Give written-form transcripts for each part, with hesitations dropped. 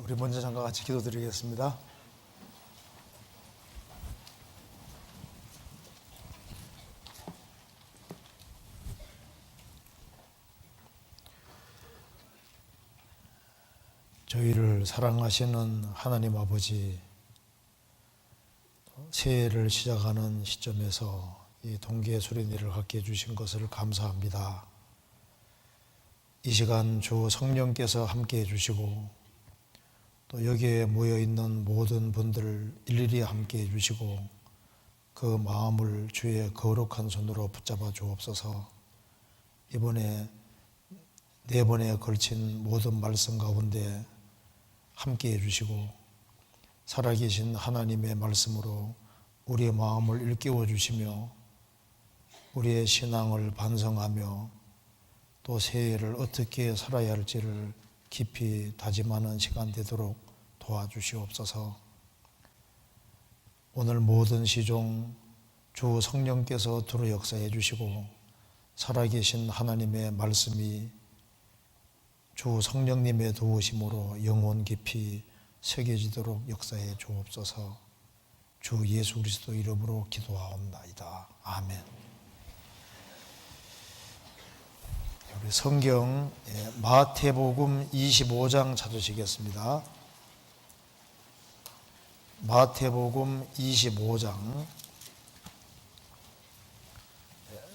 우리 먼저 잠깐 같이 기도드리겠습니다. 저희를 사랑하시는 하나님 아버지, 새해를 시작하는 시점에서 이 동계 수련회를 갖게 해주신 것을 감사합니다. 이 시간 주 성령께서 함께 해주시고 또 여기에 모여있는 모든 분들 일일이 함께 해주시고 그 마음을 주의 거룩한 손으로 붙잡아 주옵소서. 이번에 4번에 걸친 모든 말씀 가운데 함께 해주시고 살아계신 하나님의 말씀으로 우리의 마음을 일깨워 주시며 우리의 신앙을 반성하며 또 새해를 어떻게 살아야 할지를 깊이 다짐하는 시간 되도록 도와주시옵소서. 오늘 모든 시종 주 성령께서 두루 역사해 주시고 살아계신 하나님의 말씀이 주 성령님의 도우심으로 영혼 깊이 새겨지도록 역사해 주옵소서. 주 예수 그리스도 이름으로 기도하옵나이다. 아멘. 우리 성경 마태복음 25장 찾으시겠습니다. 마태복음 25장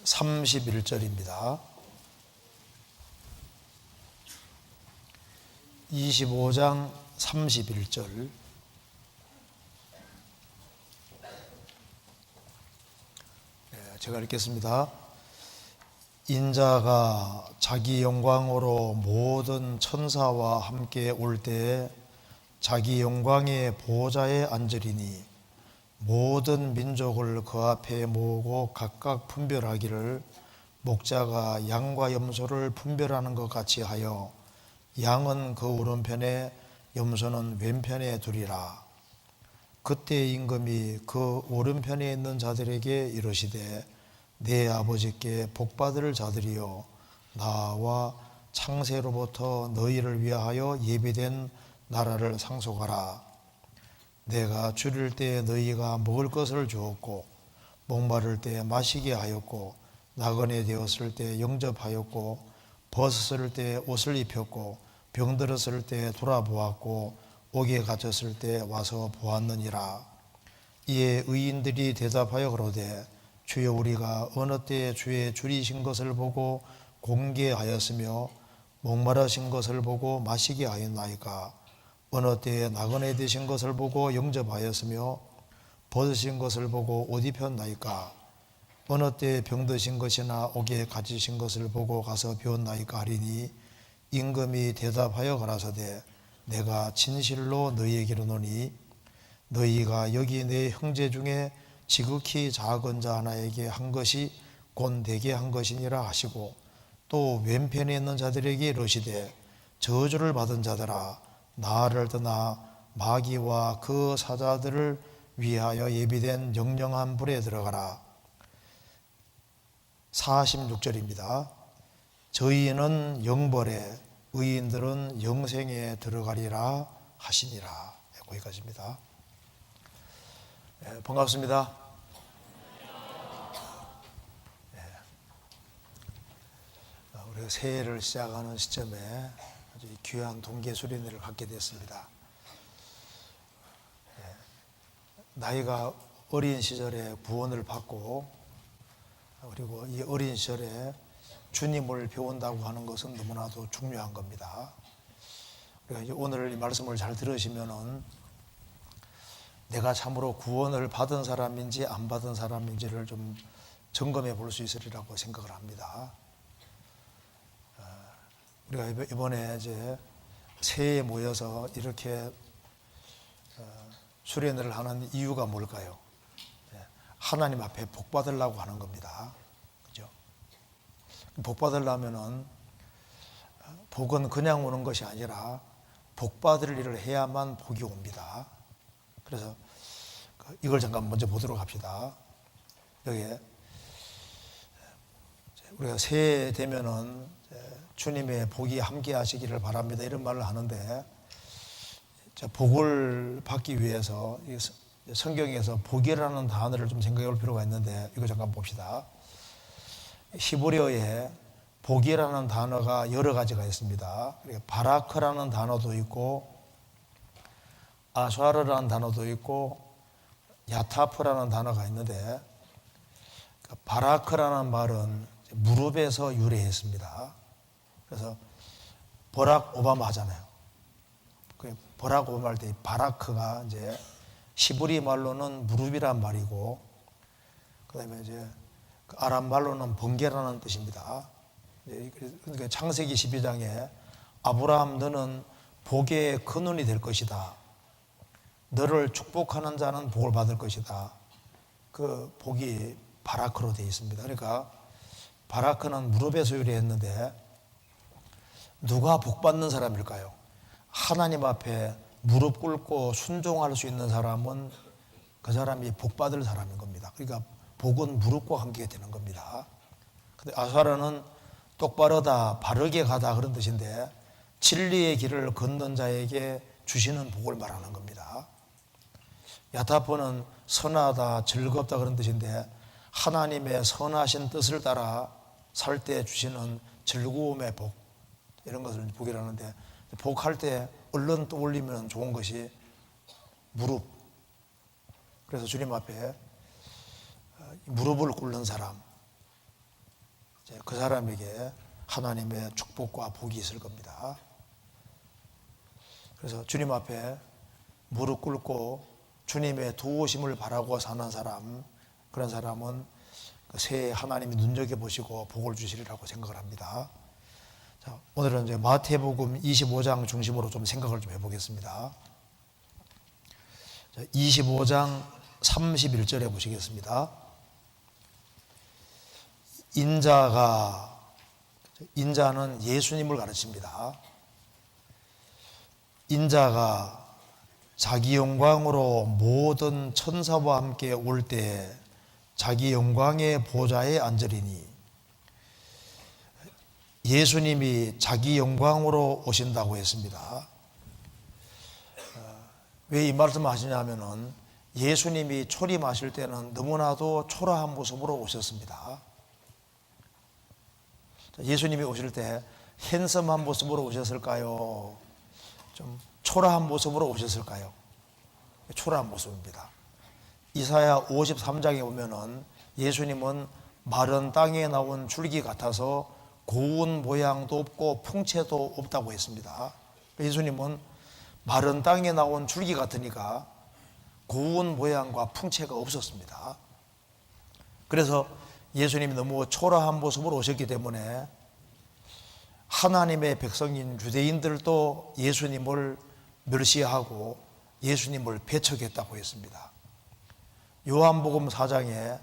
31절입니다. 25장 31절. 제가 읽겠습니다. 인자가 자기 영광으로 모든 천사와 함께 올 때에 자기 영광의 보좌에 앉으리니 모든 민족을 그 앞에 모으고 각각 분별하기를 목자가 양과 염소를 분별하는 것 같이 하여 양은 그 오른편에 염소는 왼편에 두리라. 그때 임금이 그 오른편에 있는 자들에게 이르시되 내 아버지께 복받을 자들이여 나와 창세로부터 너희를 위하여 예비된 나라를 상속하라. 내가 줄일 때 너희가 먹을 것을 주었고 목마를 때 마시게 하였고 나그네 되었을 때 영접하였고 벗었을 때 옷을 입혔고 병들었을 때 돌아보았고 옥에 갇혔을 때 와서 보았느니라. 이에 의인들이 대답하여 그러되 주여 우리가 어느 때에 주의 줄이신 것을 보고 공개하였으며 목마르신 것을 보고 마시게 하였나이까. 어느 때에 나그네 되신 것을 보고 영접하였으며 벗으신 것을 보고 옷 입혔나이까. 어느 때에 병드신 것이나 옥에 갇히신 것을 보고 가서 배웠나이까 하리니 임금이 대답하여 가라사대 내가 진실로 너희에게 이르노니 너희가 여기 내 형제 중에 지극히 작은 자 하나에게 한 것이 곧 내게 한 것이니라 하시고 또 왼편에 있는 자들에게 이르시되 저주를 받은 자들아 나를 떠나 마귀와 그 사자들을 위하여 예비된 영영한 불에 들어가라. 46절입니다. 저희는 영벌에 의인들은 영생에 들어가리라 하시니라. 거기까지입니다. 반갑습니다. 우리가 새해를 시작하는 시점에 아주 귀한 동계 수련회를 갖게 됐습니다. 나이가 어린 시절에 구원을 받고 그리고 이 어린 시절에 주님을 배운다고 하는 것은 너무나도 중요한 겁니다. 우리가 오늘 이 말씀을 잘 들으시면은 내가 참으로 구원을 받은 사람인지 안 받은 사람인지를 좀 점검해 볼 수 있으리라고 생각을 합니다. 우리가 이번에 이제 새해에 모여서 이렇게 수련회를 하는 이유가 뭘까요? 하나님 앞에 복 받으려고 하는 겁니다. 그죠? 복 받으려면은 복은 그냥 오는 것이 아니라 복 받을 일을 해야만 복이 옵니다. 그래서 이걸 잠깐 먼저 보도록 합시다. 여기에 우리가 새해 되면은 주님의 복이 함께 하시기를 바랍니다 이런 말을 하는데 복을 받기 위해서 성경에서 복이라는 단어를 좀 생각해 볼 필요가 있는데, 이거 잠깐 봅시다. 히브리어에 복이라는 단어가 여러 가지가 있습니다. 바라크라는 단어도 있고, 아샤르라는 단어도 있고, 야타프라는 단어가 있는데, 바라크라는 말은 무릎에서 유래했습니다. 그래서 버락 오바마 하잖아요. 버락 오바마 할 때 바라크가 이제 히브리 말로는 무릎이란 말이고, 그다음에 이제 아람 말로는 번개라는 뜻입니다. 그러니까 창세기 12장에 아브라함 너는 복의 근원이 될 것이다. 너를 축복하는 자는 복을 받을 것이다. 그 복이 바라크로 되어 있습니다. 그러니까 바라크는 무릎에서 유래했는데, 누가 복 받는 사람일까요? 하나님 앞에 무릎 꿇고 순종할 수 있는 사람은 그 사람이 복 받을 사람인 겁니다. 그러니까 복은 무릎과 함께 되는 겁니다. 근데 아사르는 똑바르다, 바르게 가다 그런 뜻인데, 진리의 길을 걷는 자에게 주시는 복을 말하는 겁니다. 야타포는 선하다, 즐겁다 그런 뜻인데, 하나님의 선하신 뜻을 따라 살 때 주시는 즐거움의 복, 이런 것을 복이라는데, 복할 때 얼른 떠올리면 좋은 것이 무릎. 그래서 주님 앞에 무릎을 꿇는 사람, 그 사람에게 하나님의 축복과 복이 있을 겁니다. 그래서 주님 앞에 무릎 꿇고 주님의 도우심을 바라고 사는 사람, 그런 사람은 새해 하나님이 눈여겨보시고 복을 주시리라고 생각을 합니다. 자, 오늘은 이제 마태복음 25장 중심으로 좀 생각을 좀 해보겠습니다. 자, 25장 31절에 보시겠습니다. 인자는 예수님을 가르칩니다. 인자가 자기 영광으로 모든 천사와 함께 올 때 자기 영광의 보좌에 앉으리니, 예수님이 자기 영광으로 오신다고 했습니다. 왜 이 말씀을 하시냐면은 예수님이 초림하실 때는 너무나도 초라한 모습으로 오셨습니다. 예수님이 오실 때 핸섬한 모습으로 오셨을까요? 좀 초라한 모습으로 오셨을까요? 초라한 모습입니다. 이사야 53장에 보면은 예수님은 마른 땅에 나온 줄기 같아서 고운 모양도 없고 풍채도 없다고 했습니다. 예수님은 마른 땅에 나온 줄기 같으니까 고운 모양과 풍채가 없었습니다. 그래서 예수님이 너무 초라한 모습으로 오셨기 때문에 하나님의 백성인 유대인들도 예수님을 멸시하고 예수님을 배척했다고 했습니다. 요한복음 4장에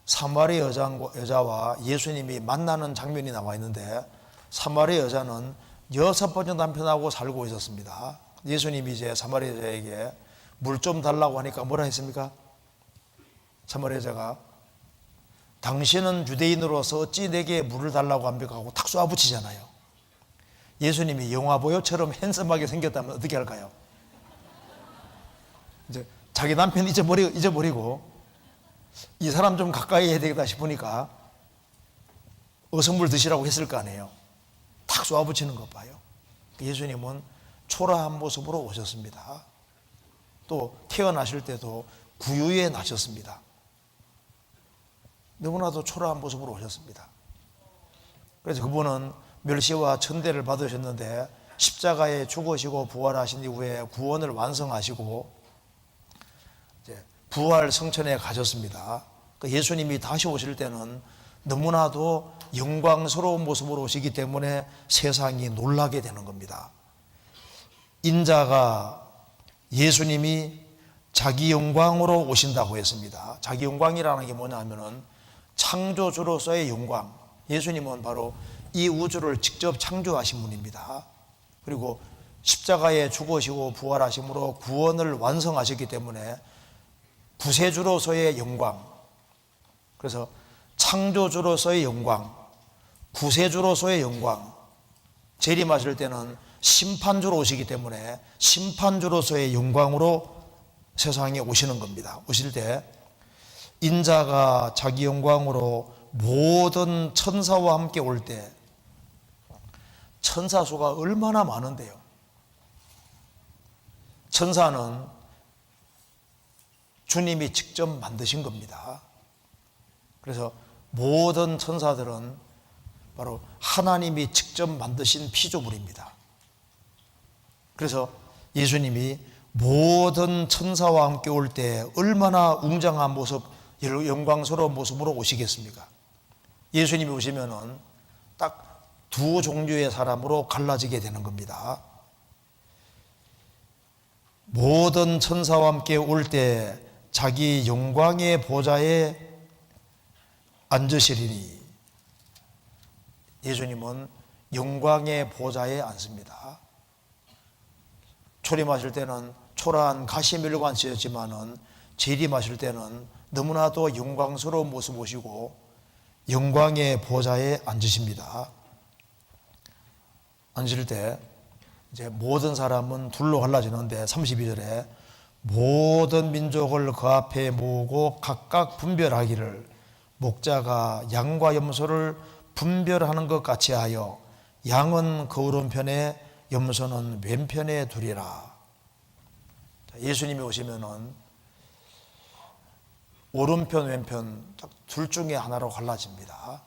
사마리 여자와 예수님이 만나는 장면이 나와 있는데, 사마리 여자는 6번째 남편하고 살고 있었습니다. 예수님이 이제 사마리 여자에게 물 좀 달라고 하니까 뭐라 했습니까? 사마리 여자가 당신은 유대인으로서 어찌 내게 물을 달라고 합니까? 하고 탁 쏘아붙이잖아요. 예수님이 영화보요처럼 핸섬하게 생겼다면 어떻게 할까요? 이제 자기 남편 잊어버리고 이 사람 좀 가까이 해야 되겠다 싶으니까 어성물 드시라고 했을 거 아니에요. 탁 쏘아붙이는 것 봐요. 예수님은 초라한 모습으로 오셨습니다. 또 태어나실 때도 구유에 나셨습니다. 너무나도 초라한 모습으로 오셨습니다. 그래서 그분은 멸시와 천대를 받으셨는데 십자가에 죽으시고 부활하신 이후에 구원을 완성하시고 이제 부활 성천에 가셨습니다. 예수님이 다시 오실 때는 너무나도 영광스러운 모습으로 오시기 때문에 세상이 놀라게 되는 겁니다. 인자가 예수님이 자기 영광으로 오신다고 했습니다. 자기 영광이라는 게 뭐냐면은 창조주로서의 영광. 예수님은 바로 이 우주를 직접 창조하신 분입니다. 그리고 십자가에 죽으시고 부활하심으로 구원을 완성하셨기 때문에 구세주로서의 영광. 그래서 창조주로서의 영광, 구세주로서의 영광, 재림하실 때는 심판주로 오시기 때문에 심판주로서의 영광으로 세상에 오시는 겁니다. 오실 때 인자가 자기 영광으로 모든 천사와 함께 올 때 천사 수가 얼마나 많은데요. 천사는 주님이 직접 만드신 겁니다. 그래서 모든 천사들은 바로 하나님이 직접 만드신 피조물입니다. 그래서 예수님이 모든 천사와 함께 올 때 얼마나 웅장한 모습, 영광스러운 모습으로 오시겠습니까? 예수님이 오시면은 딱 두 종류의 사람으로 갈라지게 되는 겁니다. 모든 천사와 함께 올 때 자기 영광의 보좌에 앉으시리니, 예수님은 영광의 보좌에 앉습니다. 초림하실 때는 초라한 가시멜관 씨였지만은 재림하실 때는 너무나도 영광스러운 모습 보시고 영광의 보좌에 앉으십니다. 앉을 때 이제 모든 사람은 둘로 갈라지는데 32절에 모든 민족을 그 앞에 모으고 각각 분별하기를 목자가 양과 염소를 분별하는 것 같이 하여 양은 그 오른편에 염소는 왼편에 두리라. 예수님이 오시면은 오른편 왼편 둘 중에 하나로 갈라집니다.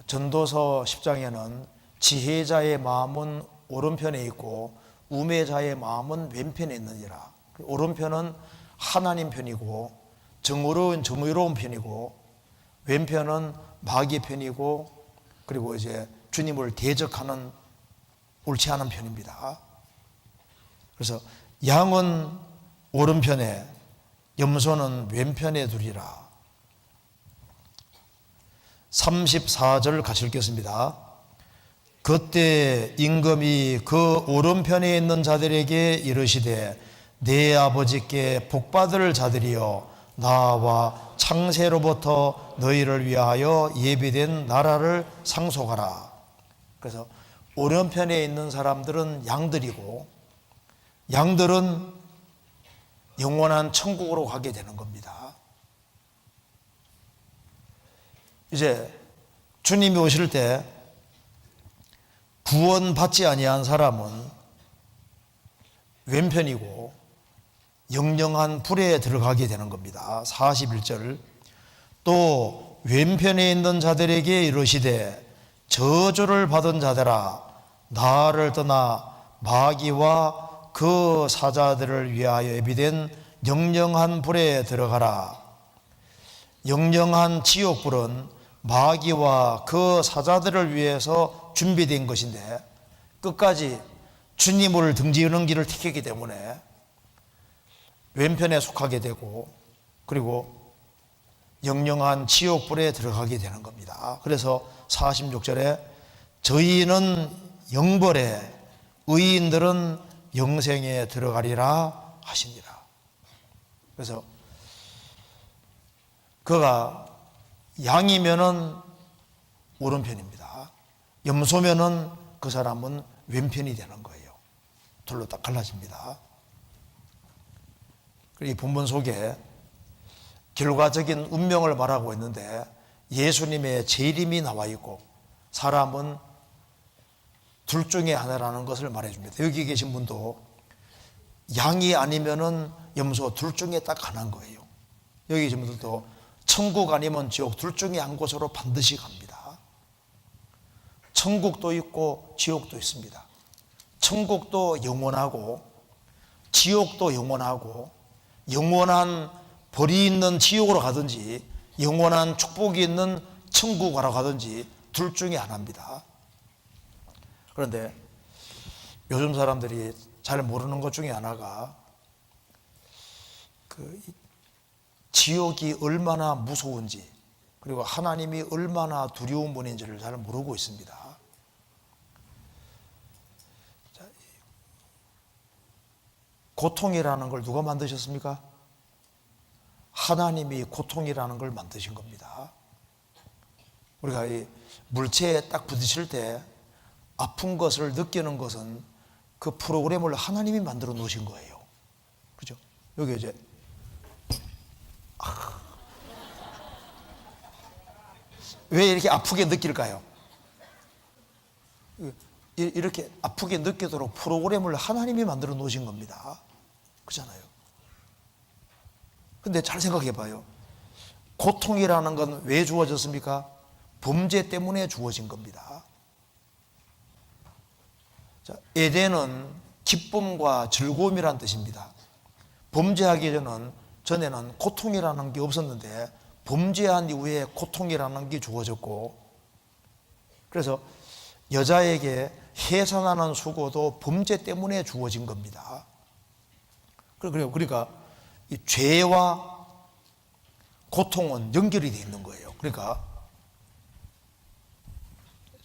전도서 10장에는 지혜자의 마음은 오른편에 있고 우매자의 마음은 왼편에 있느니라. 오른편은 하나님 편이고 정의로운 편이고 왼편은 마귀 편이고 그리고 이제 주님을 대적하는 옳지 않은 편입니다. 그래서 양은 오른편에 염소는 왼편에 두리라. 34절 같이 읽겠습니다. 그때 임금이 그 오른편에 있는 자들에게 이르시되 내 아버지께 복받을 자들이여 나와 창세로부터 너희를 위하여 예비된 나라를 상속하라. 그래서 오른편에 있는 사람들은 양들이고 양들은 영원한 천국으로 가게 되는 겁니다. 이제 주님이 오실 때 구원받지 아니한 사람은 왼편이고 영영한 불에 들어가게 되는 겁니다. 41절 또 왼편에 있는 자들에게 이르시되 저주를 받은 자들아 나를 떠나 마귀와 그 사자들을 위하여 예비된 영영한 불에 들어가라. 영영한 지옥불은 마귀와 그 사자들을 위해서 준비된 것인데 끝까지 주님을 등지는 길을 택했기 때문에 왼편에 속하게 되고 그리고 영영한 지옥불에 들어가게 되는 겁니다. 그래서 46절에 저희는 영벌에 의인들은 영생에 들어가리라 하시니라. 그래서 그가 양이면은 오른편입니다. 염소면은 그 사람은 왼편이 되는 거예요. 둘로 딱 갈라집니다. 이 본문 속에 결과적인 운명을 말하고 있는데 예수님의 재림이 나와 있고 사람은 둘 중에 하나라는 것을 말해줍니다. 여기 계신 분도 양이 아니면은 염소 둘 중에 딱 하나인 거예요. 여기 계신 분들도 천국 아니면 지옥 둘 중에 한 곳으로 반드시 갑니다. 천국도 있고 지옥도 있습니다. 천국도 영원하고 지옥도 영원하고 영원한 벌이 있는 지옥으로 가든지 영원한 축복이 있는 천국으로 가든지 둘 중에 하나입니다. 그런데 요즘 사람들이 잘 모르는 것 중에 하나가 지옥이 얼마나 무서운지 그리고 하나님이 얼마나 두려운 분인지를 잘 모르고 있습니다. 고통이라는 걸 누가 만드셨습니까? 하나님이 고통이라는 걸 만드신 겁니다. 우리가 이 물체에 딱 부딪힐 때 아픈 것을 느끼는 것은 그 프로그램을 하나님이 만들어 놓으신 거예요. 그죠? 여기 이제 왜 이렇게 아프게 느낄까요? 이렇게 아프게 느끼도록 프로그램을 하나님이 만들어 놓으신 겁니다. 그렇잖아요. 근데 잘 생각해 봐요. 고통이라는 건 왜 주어졌습니까? 범죄 때문에 주어진 겁니다. 자, 에덴은 기쁨과 즐거움이란 뜻입니다. 범죄하기 전에는 고통이라는 게 없었는데 범죄한 이후에 고통이라는 게 주어졌고, 그래서 여자에게 해산하는 수고도 범죄 때문에 주어진 겁니다. 그러니까 이 죄와 고통은 연결이 되어 있는 거예요. 그러니까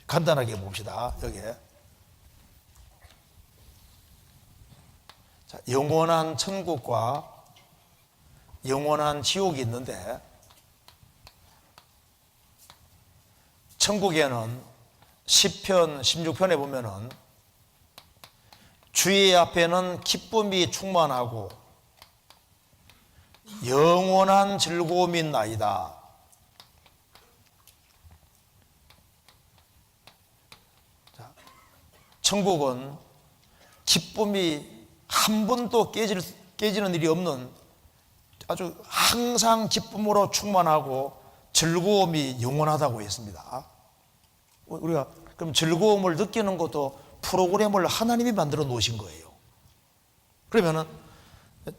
간단하게 봅시다. 여기에 자, 영원한 천국과 영원한 지옥이 있는데, 천국에는 시편 16편에 보면은 주의 앞에는 기쁨이 충만하고 영원한 즐거움이 나이다. 자, 천국은 기쁨이 한 번도 깨지는 일이 없는 아주 항상 기쁨으로 충만하고 즐거움이 영원하다고 했습니다. 우리가 그럼 즐거움을 느끼는 것도 프로그램을 하나님이 만들어 놓으신 거예요. 그러면은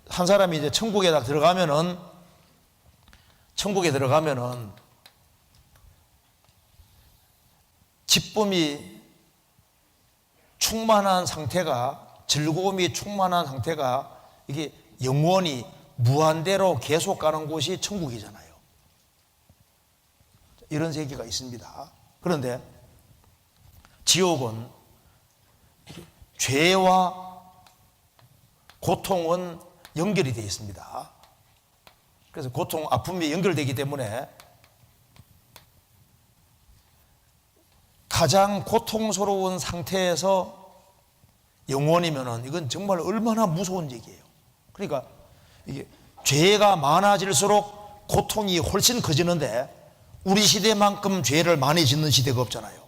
한 사람이 이제 천국에 들어가면은 기쁨이 충만한 상태가, 즐거움이 충만한 상태가 이게 영원히 무한대로 계속 가는 곳이 천국이잖아요. 이런 세계가 있습니다. 그런데 지옥은 죄와 고통은 연결이 되어 있습니다. 그래서 고통, 아픔이 연결되기 때문에 가장 고통스러운 상태에서 영원이면은 이건 정말 얼마나 무서운 얘기예요. 그러니까 이게 죄가 많아질수록 고통이 훨씬 커지는데 우리 시대만큼 죄를 많이 짓는 시대가 없잖아요.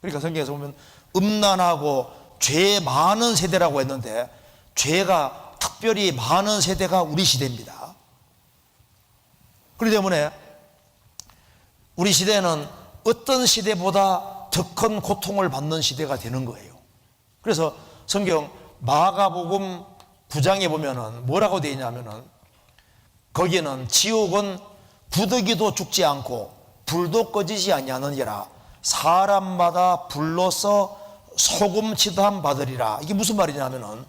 그러니까 성경에서 보면 음란하고 죄 많은 세대라고 했는데 죄가 특별히 많은 세대가 우리 시대입니다. 그렇기 때문에 우리 시대는 어떤 시대보다 더 큰 고통을 받는 시대가 되는 거예요. 그래서 성경 마가복음 9장에 보면은 뭐라고 되어 있냐면은 거기에는 지옥은 부득이도 죽지 않고 불도 꺼지지 아니하느니라 사람마다 불로서 소금 치담 받으리라. 이게 무슨 말이냐면은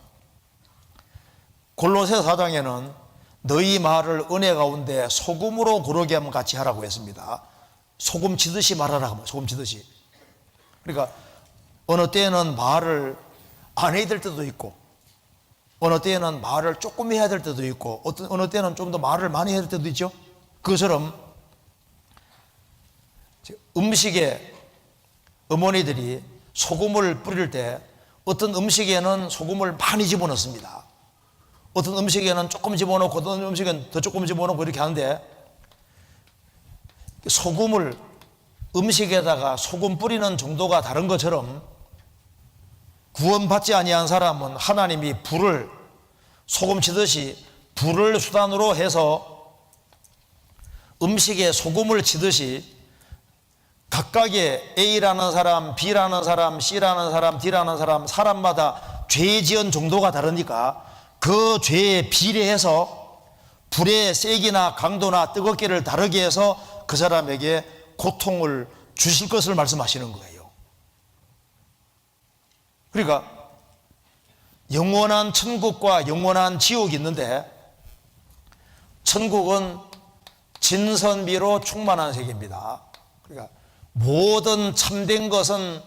골로새 4장에는 너희 말을 은혜 가운데 소금으로 고르게 하면 같이 하라고 했습니다. 소금 치듯이 말하라. 소금 치듯이. 그러니까 어느 때에는 말을 안 해야 될 때도 있고, 어느 때에는 말을 조금 해야 될 때도 있고, 어느 때는 좀 더 말을 많이 해야 될 때도 있죠. 그것처럼 음식에 어머니들이 소금을 뿌릴 때 어떤 음식에는 소금을 많이 집어넣습니다. 어떤 음식에는 조금 집어넣고 어떤 음식에는 더 조금 집어넣고 이렇게 하는데, 소금을 음식에다가 소금 뿌리는 정도가 다른 것처럼 구원받지 아니한 사람은 하나님이 불을 소금 치듯이 불을 수단으로 해서 음식에 소금을 치듯이 각각의 A라는 사람, B라는 사람, C라는 사람, D라는 사람, 사람마다 죄 지은 정도가 다르니까 그 죄에 비례해서 불의 세기나 강도나 뜨겁기를 다르게 해서 그 사람에게 고통을 주실 것을 말씀하시는 거예요. 그러니까 영원한 천국과 영원한 지옥이 있는데, 천국은 진선미로 충만한 세계입니다. 그러니까 모든 참된 것은,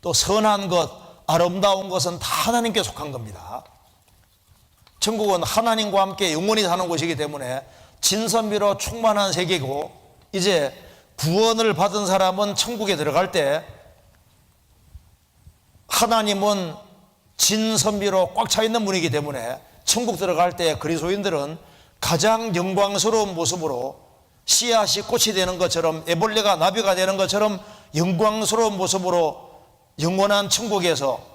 또 선한 것, 아름다운 것은 다 하나님께 속한 겁니다. 천국은 하나님과 함께 영원히 사는 곳이기 때문에 진선미로 충만한 세계고, 이제 구원을 받은 사람은 천국에 들어갈 때 하나님은 진선비로 꽉 차 있는 분이기 때문에 천국 들어갈 때 그리스도인들은 가장 영광스러운 모습으로 씨앗이 꽃이 되는 것처럼, 애벌레가 나비가 되는 것처럼 영광스러운 모습으로 영원한 천국에서,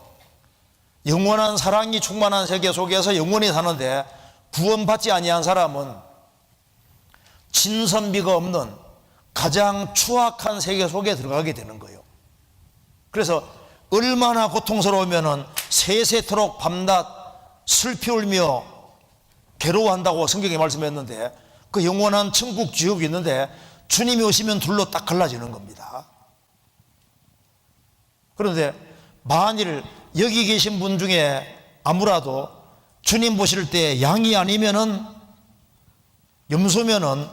영원한 사랑이 충만한 세계 속에서 영원히 사는데, 구원받지 아니한 사람은 진선비가 없는 가장 추악한 세계 속에 들어가게 되는 거예요. 그래서 얼마나 고통스러우면은 세세토록 밤낮 슬피 울며 괴로워한다고 성경에 말씀했는데, 그 영원한 천국 지옥이 있는데 주님이 오시면 둘로 딱 갈라지는 겁니다. 그런데 만일 여기 계신 분 중에 아무라도 주님 보실 때 양이 아니면은, 염소면은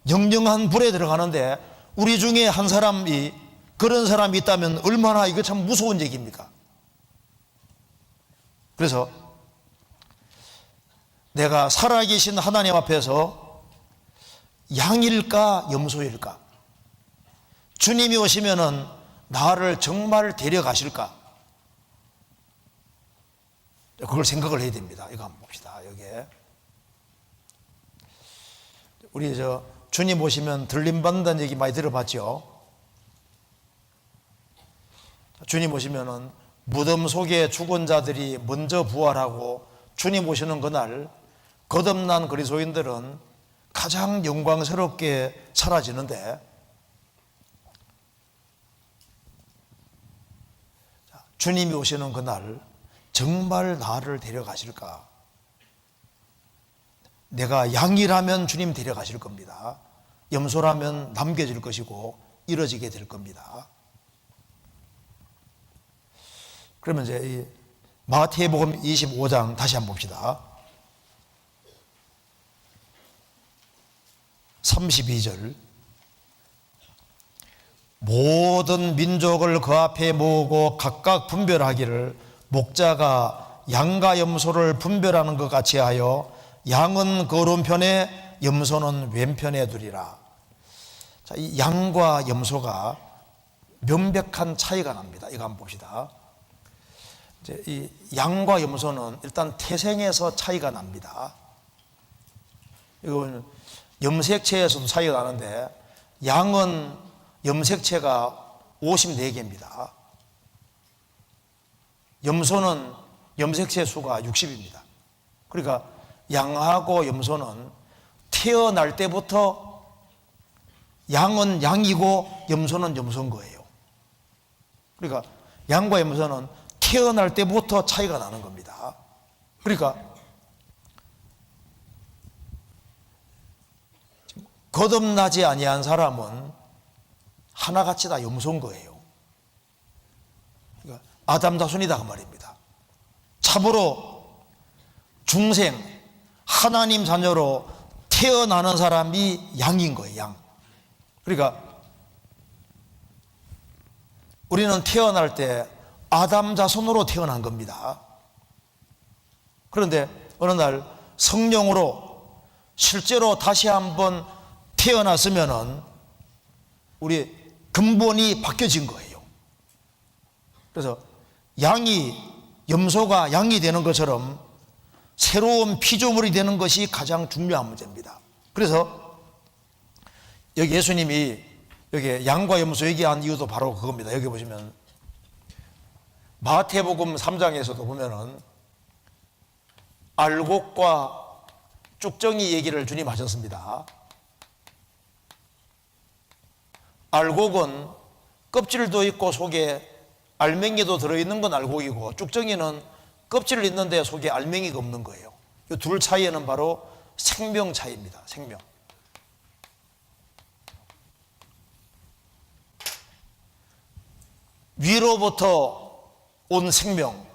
영영한 불에 들어가는데, 우리 중에 한 사람이 그런 사람이 있다면 얼마나 이거 참 무서운 얘기입니까? 그래서 내가 살아계신 하나님 앞에서 양일까 염소일까? 주님이 오시면은 나를 정말 데려가실까? 그걸 생각을 해야 됩니다. 이거 한번 봅시다. 여기에 우리 주님 오시면 들림 받는다는 얘기 많이 들어봤죠? 주님 오시면은 무덤 속에 죽은 자들이 먼저 부활하고, 주님 오시는 그날 거듭난 그리스도인들은 가장 영광스럽게 사라지는데, 주님이 오시는 그날 정말 나를 데려가실까? 내가 양이라면 주님 데려가실 겁니다. 염소라면 남겨질 것이고 이뤄지게 될 겁니다. 그러면 이제 이 마태복음 25장 다시 한번 봅시다. 32절. 모든 민족을 그 앞에 모으고 각각 분별하기를, 목자가 양과 염소를 분별하는 것 같이 하여 양은 그 오른편에 염소는 왼편에 두리라. 자, 이 양과 염소가 명백한 차이가 납니다. 이거 한번 봅시다. 이제 이 양과 염소는 일단 태생에서 차이가 납니다. 이건 염색체에서도 차이가 나는데, 양은 염색체가 54개입니다. 염소는 염색체 수가 60입니다. 그러니까 양하고 염소는 태어날 때부터 양은 양이고 염소는 염소인 거예요. 그러니까 양과 염소는 태어날 때부터 차이가 나는 겁니다. 그러니까 거듭나지 아니한 사람은 하나같이 다 염소인 거예요. 그러니까 아담 자손이다 그 말입니다. 참으로 중생 하나님 자녀로 태어나는 사람이 양인 거예요. 양. 그러니까 우리는 태어날 때 아담 자손으로 태어난 겁니다. 그런데 어느 날 성령으로 실제로 다시 한번 태어났으면은 우리 근본이 바뀌어진 거예요. 그래서 양이, 염소가 양이 되는 것처럼 새로운 피조물이 되는 것이 가장 중요한 문제입니다. 그래서 여기 예수님이 여기 양과 염소 얘기한 이유도 바로 그겁니다. 여기 보시면 마태복음 3장에서도 보면은 알곡과 쭉정이 얘기를 주님 하셨습니다. 알곡은 껍질도 있고 속에 알맹이도 들어있는 건 알곡이고, 쭉정이는 껍질을 있는데 속에 알맹이가 없는 거예요. 이 둘 차이에는 바로 생명 차이입니다. 생명. 위로부터 온 생명,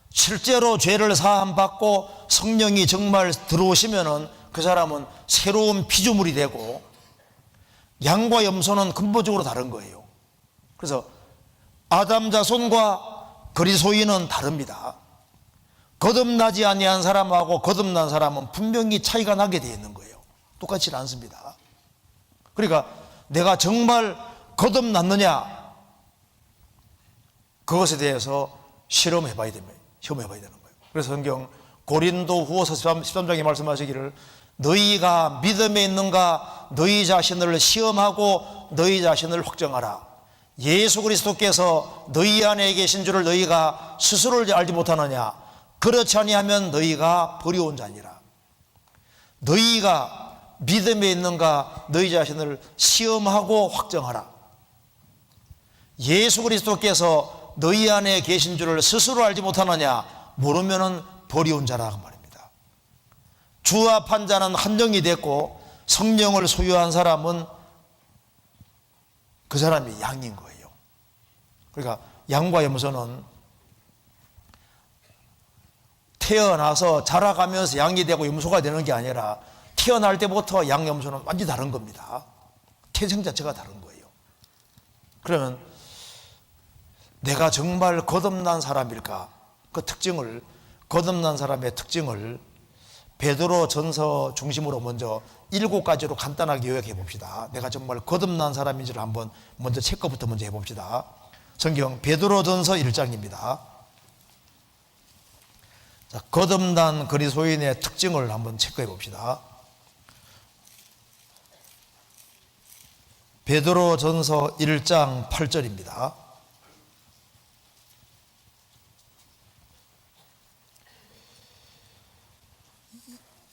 실제로 죄를 사함받고 성령이 정말 들어오시면은 그 사람은 새로운 피조물이 되고, 양과 염소는 근본적으로 다른 거예요. 그래서 아담 자손과 그리스도인은 다릅니다. 거듭나지 아니한 사람하고 거듭난 사람은 분명히 차이가 나게 되어 있는 거예요. 똑같지 않습니다. 그러니까 내가 정말 거듭났느냐, 그것에 대해서 실험해 봐야 되는 거예요. 그래서 성경 고린도 후서 13장에 말씀하시기를 너희가 믿음에 있는가 너희 자신을 시험하고 너희 자신을 확정하라. 예수 그리스도께서 너희 안에 계신 줄을 너희가 스스로를 알지 못하느냐. 그렇지 아니하면 너희가 버려온 자니라. 너희가 믿음에 있는가 너희 자신을 시험하고 확정하라. 예수 그리스도께서 너희 안에 계신 줄을 스스로 알지 못하느냐. 모르면은 버려온 자라 그 말입니다. 주합한 자는 한정이 됐고 성령을 소유한 사람은 그 사람이 양인 거예요. 그러니까 양과 염소는 태어나서 자라가면서 양이 되고 염소가 되는 게 아니라 태어날 때부터 양, 염소는 완전히 다른 겁니다. 태생 자체가 다른 거예요. 그러면 내가 정말 거듭난 사람일까? 그 특징을, 거듭난 사람의 특징을 베드로 전서 중심으로 먼저 7가지로 간단하게 요약해 봅시다. 내가 정말 거듭난 사람인지를 한번 먼저 체크부터 먼저 해봅시다. 성경 베드로 전서 1장입니다. 자, 거듭난 그리스도인의 특징을 한번 체크해 봅시다. 베드로 전서 1장 8절입니다.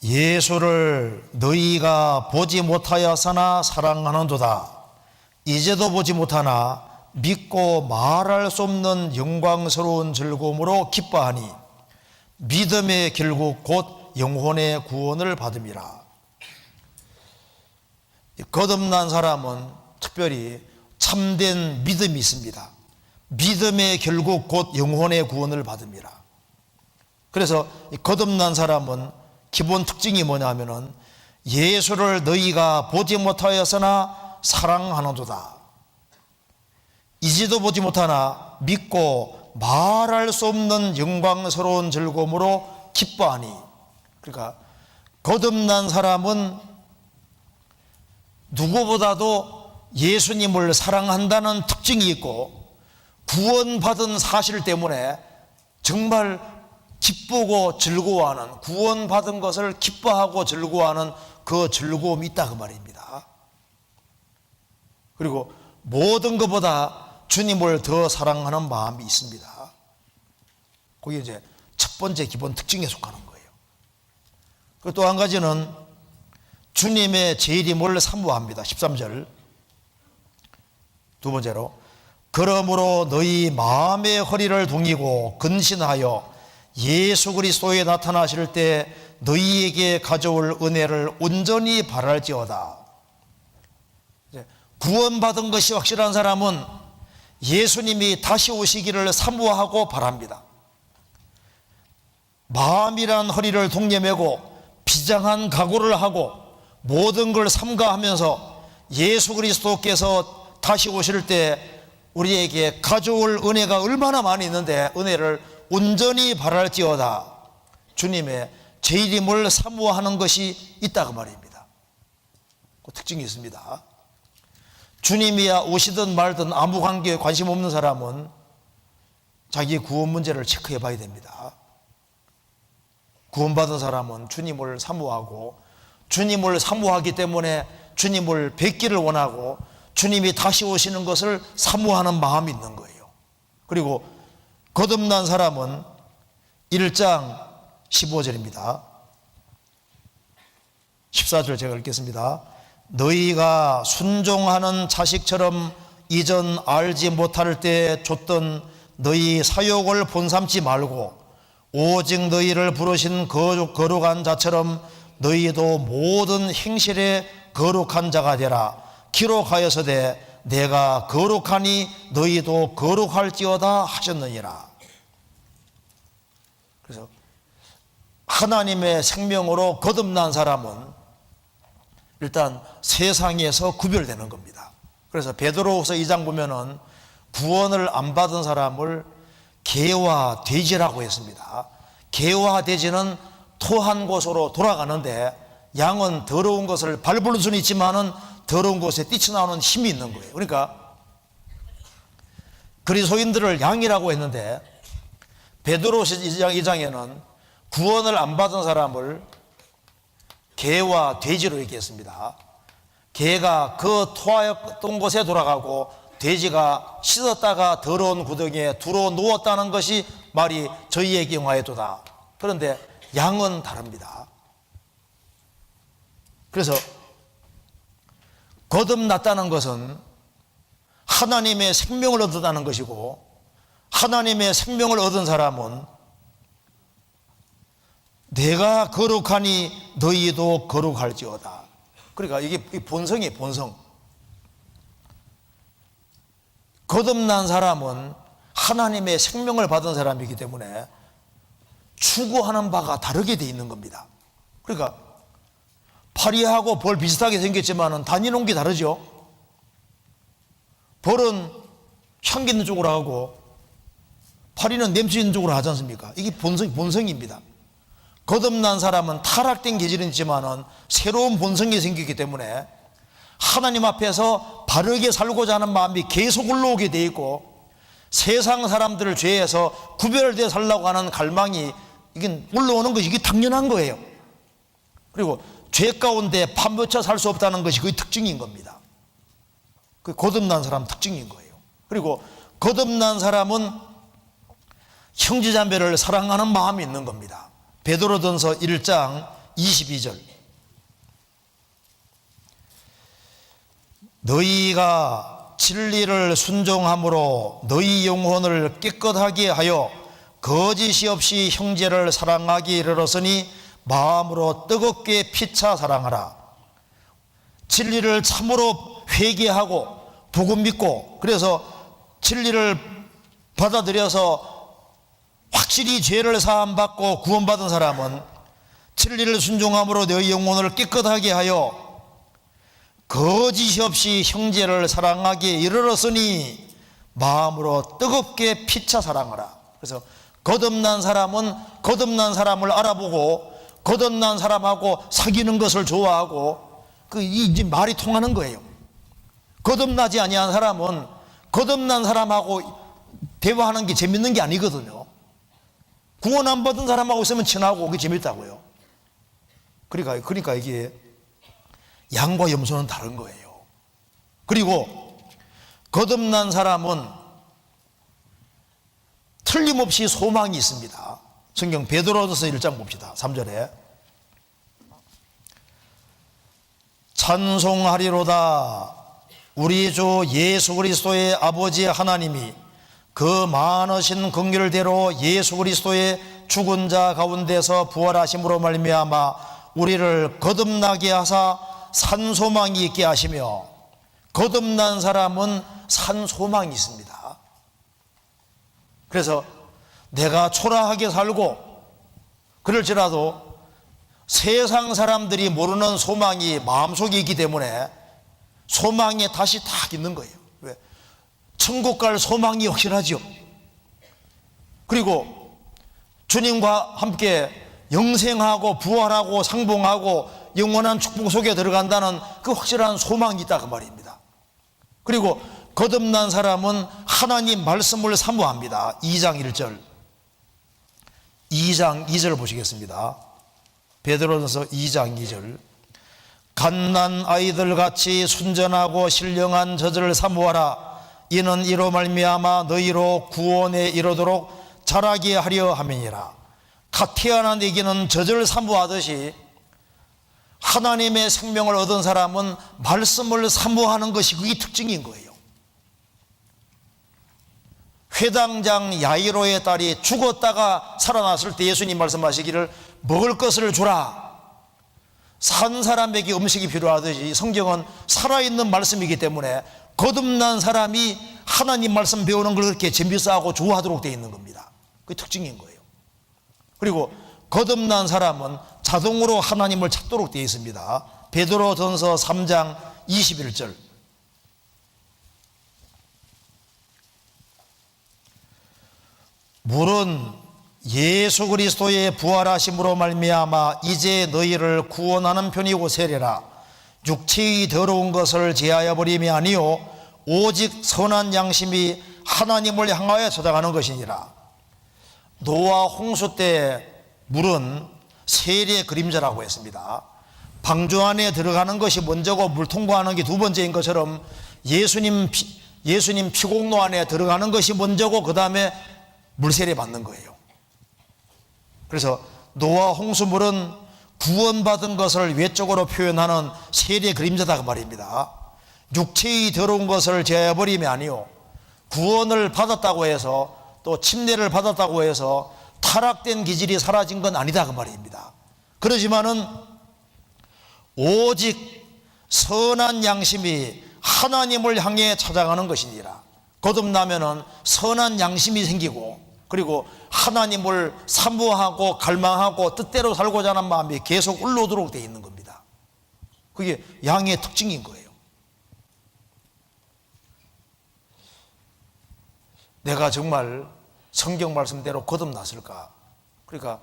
예수를 너희가 보지 못하였으나 사랑하는도다. 이제도 보지 못하나 믿고 말할 수 없는 영광스러운 즐거움으로 기뻐하니 믿음의 결국 곧 영혼의 구원을 받음이라. 거듭난 사람은 특별히 참된 믿음이 있습니다. 믿음의 결국 곧 영혼의 구원을 받음이라. 그래서 거듭난 사람은 기본 특징이 뭐냐면은 예수를 너희가 보지 못하였으나 사랑하는도다. 이제도 보지 못하나 믿고 말할 수 없는 영광스러운 즐거움으로 기뻐하니. 그러니까 거듭난 사람은 누구보다도 예수님을 사랑한다는 특징이 있고 구원받은 사실 때문에 정말 기쁘고 즐거워하는, 구원받은 것을 기뻐하고 즐거워하는 그 즐거움이 있다 그 말입니다. 그리고 모든 것보다 주님을 더 사랑하는 마음이 있습니다. 그게 이제 첫 번째 기본 특징에 속하는 거예요. 그리고 또 한 가지는 주님의 재림을 사모합니다. 13절. 두 번째로 그러므로 너희 마음의 허리를 동이고 근신하여 예수 그리스도에 나타나실 때 너희에게 가져올 은혜를 온전히 바랄지어다. 구원받은 것이 확실한 사람은 예수님이 다시 오시기를 사모하고 바랍니다. 마음이란 허리를 동여매고 비장한 각오를 하고 모든 걸 삼가하면서 예수 그리스도께서 다시 오실 때 우리에게 가져올 은혜가 얼마나 많이 있는데 은혜를 온전히 바랄지어다. 주님의 재림을 사모하는 것이 있다 그 말입니다. 그 특징이 있습니다. 주님이야 오시든 말든 아무 관계에 관심 없는 사람은 자기 구원 문제를 체크해 봐야 됩니다. 구원받은 사람은 주님을 사모하고 주님을 사모하기 때문에 주님을 뵙기를 원하고 주님이 다시 오시는 것을 사모하는 마음이 있는 거예요. 그리고 거듭난 사람은 1장 15절입니다. 14절 제가 읽겠습니다. 너희가 순종하는 자식처럼 이전 알지 못할 때 줬던 너희 사욕을 본삼지 말고 오직 너희를 부르신 거룩한 자처럼 너희도 모든 행실에 거룩한 자가 되라. 기록하여서되 내가 거룩하니 너희도 거룩할지어다 하셨느니라. 그래서 하나님의 생명으로 거듭난 사람은 일단 세상에서 구별되는 겁니다. 그래서 베드로후서 2장 보면은 구원을 안 받은 사람을 개와 돼지라고 했습니다. 개와 돼지는 토한 곳으로 돌아가는데 양은 더러운 것을 밟을 수는 있지만은 더러운 곳에 뛰쳐나오는 힘이 있는 거예요. 그러니까 그리스도인들을 양이라고 했는데 베드로서 2장에는 구원을 안 받은 사람을 개와 돼지로 얘기했습니다. 개가 그 토하였던 곳에 돌아가고 돼지가 씻었다가 더러운 구덩이에 두루 누웠다는 것이 말이 저희에게 용하였도다. 그런데 양은 다릅니다. 그래서 거듭났다는 것은 하나님의 생명을 얻었다는 것이고, 하나님의 생명을 얻은 사람은 내가 거룩하니 너희도 거룩할지어다. 그러니까 이게 본성이에요. 본성. 거듭난 사람은 하나님의 생명을 받은 사람이기 때문에 추구하는 바가 다르게 돼 있는 겁니다. 그러니까 파리하고 벌 비슷하게 생겼지만 다니는 게 다르죠. 벌은 향기 있는 쪽으로 하고 파리는 냄새 있는 쪽으로 하지 않습니까? 이게 본성입니다. 거듭난 사람은 타락된 계절은 있지만 새로운 본성이 생기기 때문에 하나님 앞에서 바르게 살고자 하는 마음이 계속 올라오게 돼 있고, 세상 사람들을 죄에서 구별되어 살려고 하는 갈망이 이게 올라오는 것이 이게 당연한 거예요. 그리고 죄 가운데 파묻혀 살 수 없다는 것이 그의 특징인 겁니다. 그 거듭난 사람 특징인 거예요. 그리고 거듭난 사람은 형제자매를 사랑하는 마음이 있는 겁니다. 베드로전서 1장 22절, 너희가 진리를 순종함으로 너희 영혼을 깨끗하게 하여 거짓이 없이 형제를 사랑하기 이르렀으니 마음으로 뜨겁게 피차 사랑하라. 진리를 참으로 회개하고 복음 믿고, 그래서 진리를 받아들여서 확실히 죄를 사함받고 구원받은 사람은 진리를 순종함으로 너희 영혼을 깨끗하게 하여 거짓이 없이 형제를 사랑하기에 이르렀으니 마음으로 뜨겁게 피차 사랑하라. 그래서 거듭난 사람은 거듭난 사람을 알아보고 거듭난 사람하고 사귀는 것을 좋아하고, 이제 말이 통하는 거예요. 거듭나지 아니한 사람은 거듭난 사람하고 대화하는 게 재밌는 게 아니거든요. 구원 안 받은 사람하고 있으면 친하고 그게 재밌다고요. 그러니까 이게 양과 염소는 다른 거예요. 그리고 거듭난 사람은 틀림없이 소망이 있습니다. 성경 베드로전서 1장 봅시다. 3절에 찬송하리로다 우리 주 예수 그리스도의 아버지 하나님이 그 많으신 긍휼대로 예수 그리스도의 죽은 자 가운데서 부활하심으로 말미암아 우리를 거듭나게 하사 산 소망이 있게 하시며, 거듭난 사람은 산 소망이 있습니다. 그래서 내가 초라하게 살고 그럴지라도 세상 사람들이 모르는 소망이 마음속에 있기 때문에 소망에 다시 딱 있는 거예요. 왜? 천국 갈 소망이 확실하죠. 그리고 주님과 함께 영생하고 부활하고 상봉하고 영원한 축복 속에 들어간다는 그 확실한 소망이 있다 그 말입니다. 그리고 거듭난 사람은 하나님 말씀을 사모합니다. 2장 1절, 2장 2절 보시겠습니다. 베드로전서 2장 2절, 갓난 아이들 같이 순전하고 신령한 젖을 사모하라. 이는 이로 말미암아 너희로 구원에 이르도록 자라게 하려 함이니라. 갓 태어난 애기는 젖을 사모하듯이 하나님의 생명을 얻은 사람은 말씀을 사모하는 것이 그게 특징인 거예요. 회당장 야이로의 딸이 죽었다가 살아났을 때 예수님 말씀하시기를 먹을 것을 주라. 산 사람에게 음식이 필요하듯이 성경은 살아있는 말씀이기 때문에 거듭난 사람이 하나님 말씀 배우는 걸 그렇게 재밌어하고 좋아하도록 되어 있는 겁니다. 그게 특징인 거예요. 그리고 거듭난 사람은 자동으로 하나님을 찾도록 되어 있습니다. 베드로전서 3장 21절, 물은 예수 그리스도의 부활하심으로 말미암아 이제 너희를 구원하는 편이고 세례라. 육체의 더러운 것을 제하여 버림이 아니요 오직 선한 양심이 하나님을 향하여 찾아가는 것이니라. 노아 홍수 때 물은 세리의 그림자라고 했습니다. 방주 안에 들어가는 것이 먼저고 물 통과하는 게 두 번째인 것처럼 예수님 피공로 안에 들어가는 것이 먼저고 그 다음에 물세례 받는 거예요. 그래서 노아 홍수물은 구원받은 것을 외적으로 표현하는 세리의 그림자다 그 말입니다. 육체의 더러운 것을 제어버림이 아니요, 구원을 받았다고 해서 또 침례를 받았다고 해서 타락된 기질이 사라진 건 아니다 그 말입니다. 그러지만은 오직 선한 양심이 하나님을 향해 찾아가는 것이니라. 거듭나면은 선한 양심이 생기고, 그리고 하나님을 사모하고 갈망하고 뜻대로 살고자 하는 마음이 계속 올라오도록 되어 있는 겁니다. 그게 양의 특징인 거예요. 내가 정말 성경 말씀대로 거듭났을까? 그러니까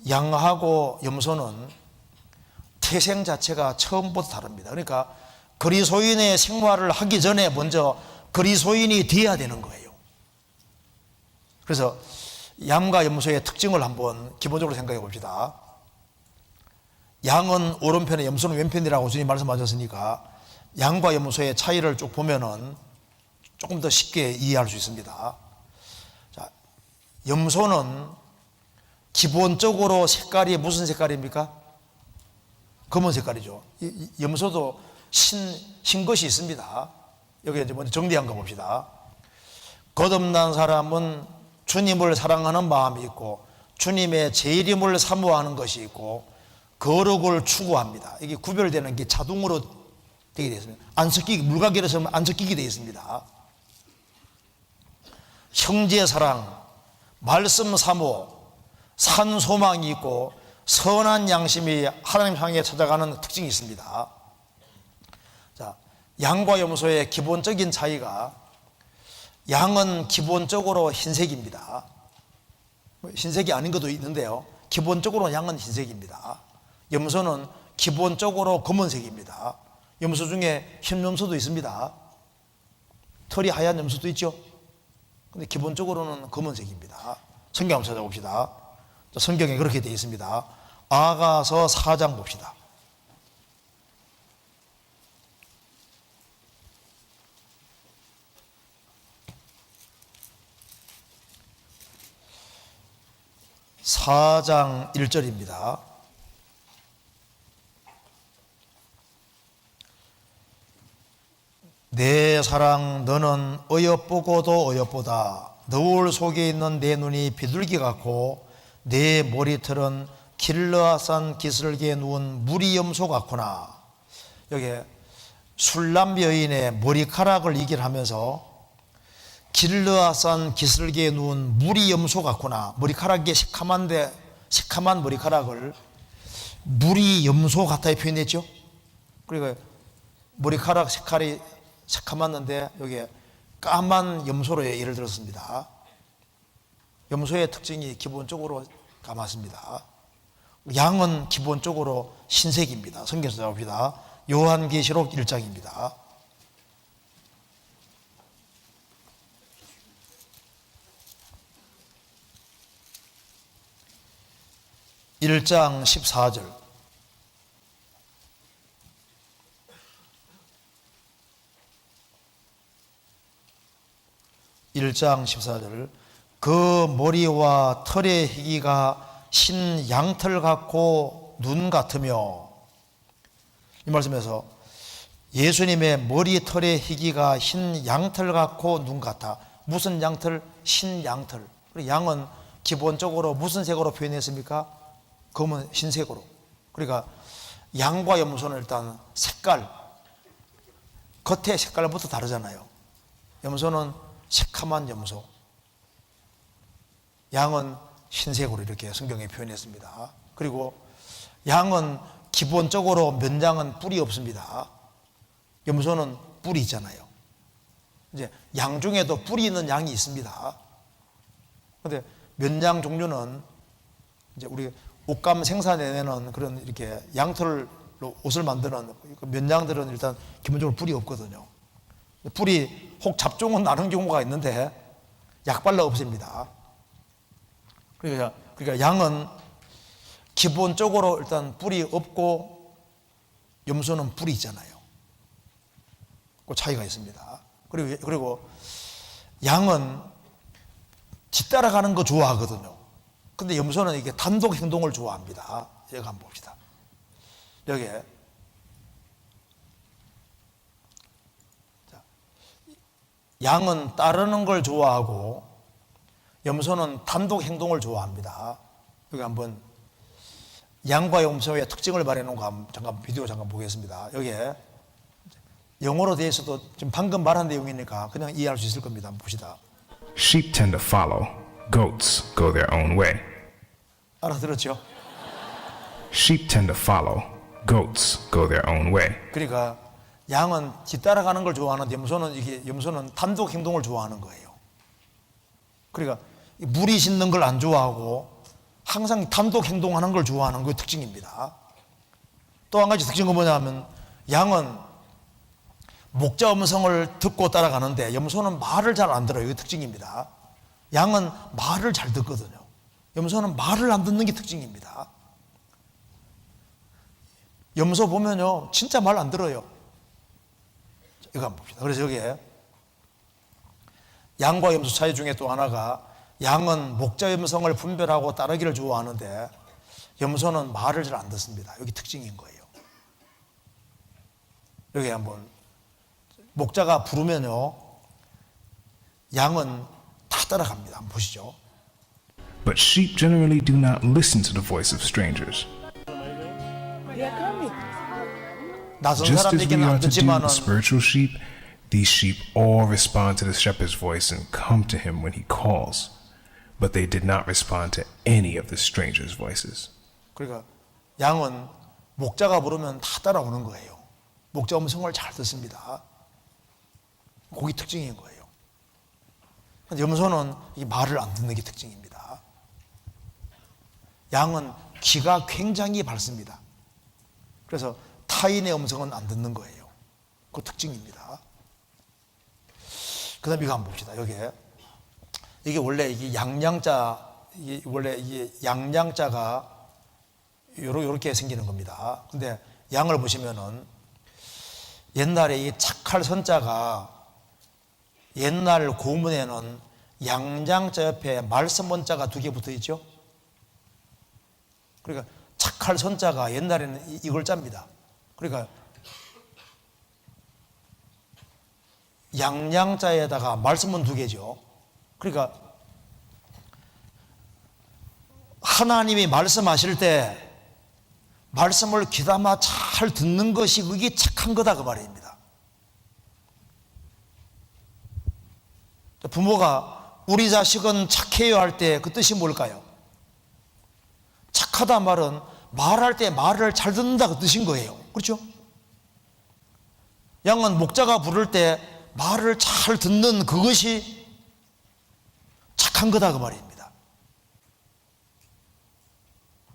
양하고 염소는 태생 자체가 처음부터 다릅니다. 그러니까 그리스도인의 생활을 하기 전에 먼저 그리스도인이 되어야 되는 거예요. 그래서 양과 염소의 특징을 한번 기본적으로 생각해 봅시다. 양은 오른편에 염소는 왼편이라고 주님 말씀하셨으니까 양과 염소의 차이를 쭉 보면은 조금 더 쉽게 이해할 수 있습니다. 자, 염소는 기본적으로 색깔이 무슨 색깔입니까? 검은 색깔이죠. 염소도 신 것이 있습니다. 여기 이제 먼저 정리한 거 봅시다. 거듭난 사람은 주님을 사랑하는 마음이 있고 주님의 재림을 사모하는 것이 있고 거룩을 추구합니다. 이게 구별되는 게 자동으로 되게 되어 있습니다. 안 섞이게, 물가게로서 안 섞이게 되어 있습니다. 형제 사랑, 말씀 사모, 산 소망이 있고 선한 양심이 하나님 향해 찾아가는 특징이 있습니다. 자, 양과 염소의 기본적인 차이가, 양은 기본적으로 흰색입니다. 흰색이 아닌 것도 있는데요, 기본적으로 양은 흰색입니다. 염소는 기본적으로 검은색입니다. 염소 중에 흰 염소도 있습니다. 털이 하얀 염소도 있죠. 근데 기본적으로는 검은색입니다. 성경 한번 찾아봅시다. 성경에 그렇게 되어 있습니다. 아가서 4장 봅시다. (4장 1절입니다) 내 사랑 너는 어여쁘고도 어여쁘다. 너울 속에 있는 내 눈이 비둘기 같고 내 머리털은 길르앗산 기슭에 누운 무리염소 같구나. 여기 술람 여인의 머리카락을 얘기하면서 길르앗산 기슭에 누운 무리염소 같구나, 머리카락이 새카만 머리카락을 무리염소 같아 표현했죠. 그리고 머리카락 색깔이 새카맣는데 여기에 까만 염소로 예를 들었습니다. 염소의 특징이 기본적으로 까맣습니다. 양은 기본적으로 흰색입니다. 성경에서 나옵니다. 요한계시록 1장입니다. (1장 14절) (1장 14절) 그 머리와 털의 희기가 흰 양털 같고 눈 같으며, 이 말씀에서 예수님의 머리 털의 희기가 흰 양털 같고 눈 같아. 무슨 양털? 흰 양털. 양은 기본적으로 무슨 색으로 표현했습니까? 검은 흰색으로. 그러니까 양과 염소는 일단 색깔, 겉의 색깔부터 다르잖아요. 염소는 새카만 염소, 양은 흰색으로 이렇게 성경에 표현했습니다. 그리고 양은 기본적으로 면장은 뿔이 없습니다. 염소는 뿔이 있잖아요. 이제 양 중에도 뿔이 있는 양이 있습니다. 그런데 면장 종류는 이제 우리 옷감 생산해내는 그런 이렇게 양털로 옷을 만드는 면장들은 일단 기본적으로 뿔이 없거든요. 뿔이 혹 잡종은 나는 경우가 있는데 약발라 없앱니다. 그러니까 양은 기본적으로 일단 뿔이 없고 염소는 뿔이 있잖아요. 그 차이가 있습니다. 그리고 양은 뒤따라가는 거 좋아하거든요. 근데 염소는 이게 단독 행동을 좋아합니다. 여기 한번 봅시다. 여기 양은 따르는 걸 좋아하고 염소는 단독 행동을 좋아합니다. 여기 한번 양과 염소의 특징을 말해놓은 거 잠깐 비디오 잠깐 보겠습니다. 여기에 영어로 되어 있어도 지금 방금 말한 내용이니까 그냥 이해할 수 있을 겁니다. 한번 봅시다. Sheep tend to follow. Goats go their own way. 알아들었죠? Sheep tend to follow. Goats go their own way. 그러니까 양은 뒤따라가는 걸 좋아하는데 염소는 단독 행동을 좋아하는 거예요. 그러니까 무리 짓는 걸 안 좋아하고 항상 단독 행동하는 걸 좋아하는 그 특징입니다. 또 한 가지 특징은 뭐냐면 양은 목자 음성을 듣고 따라가는데 염소는 말을 잘 안 들어요. 이게 특징입니다. 양은 말을 잘 듣거든요. 염소는 말을 안 듣는 게 특징입니다. 염소 보면요 진짜 말 안 들어요. 이거 한번 봅시다. 그래서 여기에 양과 염소 차이 중에 또 하나가 양은 목자 음성을 분별하고 따르기를 좋아하는데 염소는 말을 잘 안 듣습니다. 여기 특징인 거예요. 여기 한번 목자가 부르면요 양은 다 따라갑니다. 한번 보시죠. But sheep generally do not listen to the voice of strangers. 낯선 Just as we 사람에게는 안 are to do 듣지만은 with spiritual sheep, these sheep all respond to the shepherd's voice and come to him when he calls. But they did not respond to any of the strangers' voices. 그러니까 양은 목자가 부르면 다 따라오는 거예요. 목자 음성을 잘 듣습니다. 그게 특징인 거예요. 염소는 이 말을 안 듣는 게 특징입니다. 양은 귀가 굉장히 밝습니다. 그래서 타인의 음성은 안 듣는 거예요. 그 특징입니다. 그 다음에 이거 한번 봅시다. 이게 원래 이게 원래 이게 양양자가 요렇게 생기는 겁니다. 근데 양을 보시면은 옛날에 이 착할 선자가 옛날 고문에는 양양자 옆에 말씀 원자가 2개 붙어 있죠. 그러니까 착할 선자가 옛날에는 이걸 짭니다. 그러니까 양양자에다가 말씀은 2개죠. 그러니까 하나님이 말씀하실 때 말씀을 귀담아 잘 듣는 것이 그게 착한 거다 그 말입니다. 부모가 우리 자식은 착해요 할 때 그 뜻이 뭘까요? 착하다 말은 말할 때 말을 잘 듣는다 그 뜻인 거예요. 그렇죠? 양은 목자가 부를 때 말을 잘 듣는 그것이 착한 거다 그 말입니다.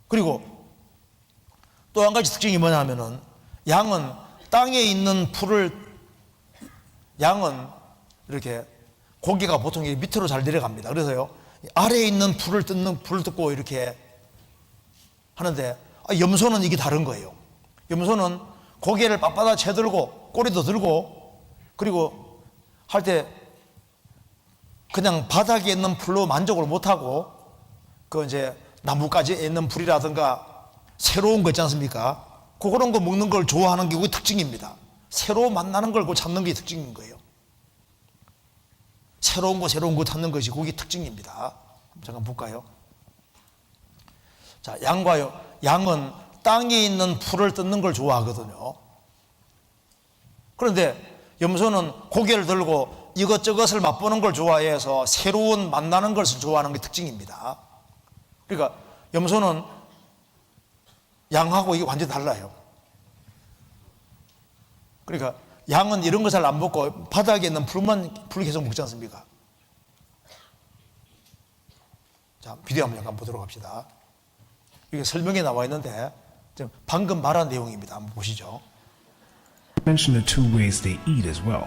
그리고 또 한 가지 특징이 뭐냐 하면은 양은 땅에 있는 양은 이렇게 고기가 보통 밑으로 잘 내려갑니다. 그래서요 아래에 있는 풀을 뜯고 이렇게 하는데 염소는 이게 다른 거예요. 염소는 고개를 빳빳하게 채들고 꼬리도 들고 그리고 할 때 그냥 바닥에 있는 풀로 만족을 못하고 그 이제 나뭇가지에 있는 풀이라든가 새로운 거 있지 않습니까? 그런 거 먹는 걸 좋아하는 게 그게 특징입니다. 새로 만나는 걸 찾는 게 특징인 거예요. 새로운 거 찾는 것이 그게 특징입니다. 잠깐 볼까요? 자, 양은 땅에 있는 풀을 뜯는 걸 좋아하거든요. 그런데 염소는 고개를 들고 이것저것을 맛보는 걸 좋아해서 새로운 만나는 것을 좋아하는 게 특징입니다. 그러니까 염소는 양하고 이게 완전히 달라요. 그러니까 양은 이런 거 잘 안 먹고 바닥에 있는 풀 계속 먹지 않습니까? 자, 비디오 한번 잠깐 보도록 합시다. 이게 설명에 나와 있는데 지금 방금 말한 내용입니다. 한번 보시죠. Mention the 2 ways they eat as well.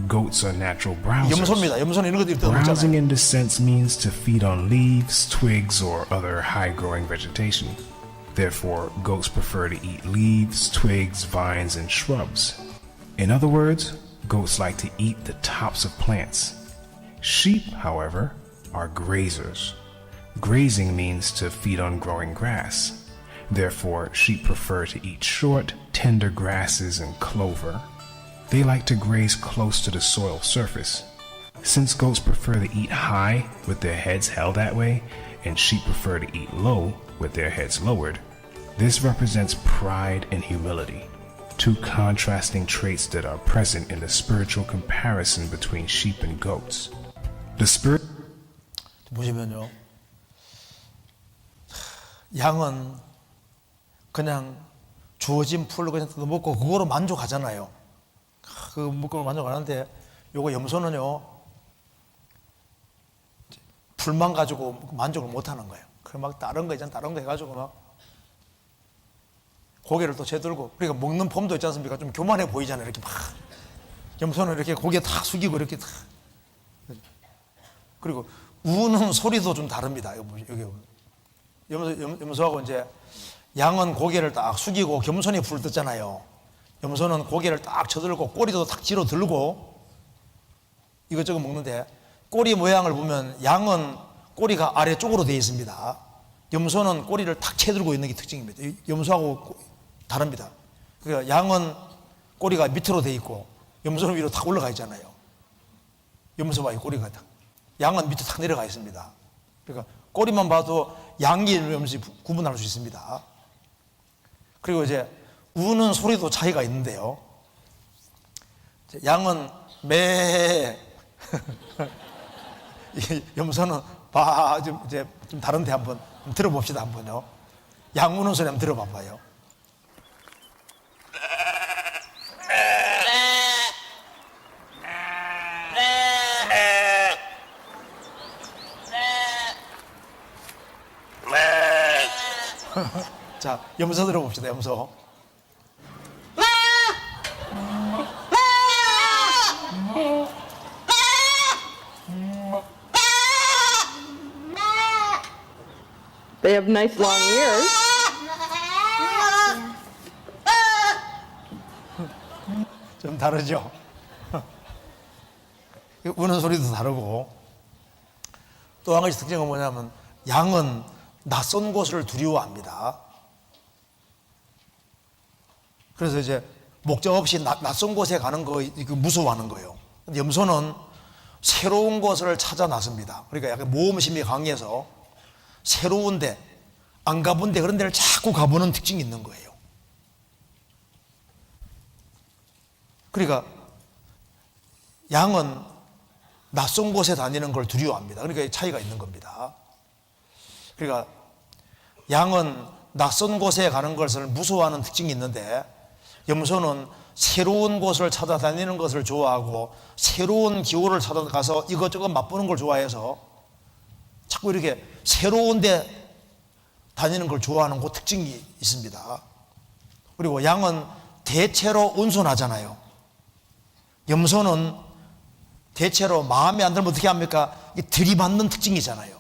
Goats are natural browsers. 염소입니다. 염소는 이런 것들이 Browsing 떠먹잖아요. in this sense means to feed on leaves, twigs, or other high-growing vegetation. Therefore, goats prefer to eat leaves, twigs, vines, and shrubs. In other words, goats like to eat the tops of plants. Sheep, however, are grazers. Grazing means to feed on growing grass. Therefore, sheep prefer to eat short, tender grasses and clover. They like to graze close to the soil surface. Since goats prefer to eat high with their heads held that way, and sheep prefer to eat low with their heads lowered, this represents pride and humility, two contrasting traits that are present in the spiritual comparison between sheep and goats. The spirit 보시면요, 양은 그냥 주어진 풀을 그냥 뜯어먹고 그거로 만족하잖아요. 그 먹고 만족하는데 요거 염소는요, 풀만 가지고 만족을 못하는 거예요. 그래 막 다른 거 있잖아, 다른 거 해가지고 막 고개를 또 채들고, 그러니까 먹는 폼도 있지 않습니까? 좀 교만해 보이잖아요. 이렇게 막 염소는 이렇게 고개 탁 숙이고 이렇게 탁, 그리고 우는 소리도 좀 다릅니다. 여기 염소하고 이제 양은 고개를 딱 숙이고 겸손히 불 뜯잖아요. 염소는 고개를 딱 쳐들고 꼬리도 탁 뒤로 들고 이것저것 먹는데, 꼬리 모양을 보면 양은 꼬리가 아래쪽으로 되어 있습니다. 염소는 꼬리를 탁 채들고 있는 게 특징입니다. 염소하고 다릅니다. 그러니까 양은 꼬리가 밑으로 되어 있고 염소는 위로 탁 올라가 있잖아요. 염소와 이 꼬리가 탁, 양은 밑에 탁 내려가 있습니다. 그러니까 꼬리만 봐도 양이 염소 구분할 수 있습니다. 그리고 이제 우는 소리도 차이가 있는데요. 양은 매 염소는 바 좀 다른데 한번 들어봅시다. 한번요. 양 우는 소리 한번 들어봐봐요. 자, 염소 들어봅시다. 염소. They have nice long ears. 좀 다르죠? 우는 소리도 다르고, 또 한 가지 특징은 뭐냐면 양은 낯선 곳을 두려워합니다. 그래서 이제 목적 없이 낯선 곳에 가는 거 무서워하는 거예요. 근데 염소는 새로운 곳을 찾아 나섭니다. 그러니까 약간 모험심이 강해서 새로운데, 안 가본 데, 그런 데를 자꾸 가보는 특징이 있는 거예요. 그러니까 양은 낯선 곳에 다니는 걸 두려워합니다. 그러니까 차이가 있는 겁니다. 그러니까 양은 낯선 곳에 가는 것을 무서워하는 특징이 있는데, 염소는 새로운 곳을 찾아다니는 것을 좋아하고 새로운 기후를 찾아가서 이것저것 맛보는 걸 좋아해서 자꾸 이렇게 새로운 데 다니는 걸 좋아하는 그 특징이 있습니다. 그리고 양은 대체로 온순하잖아요. 염소는 대체로 마음에 안 들면 어떻게 합니까? 들이받는 특징이잖아요.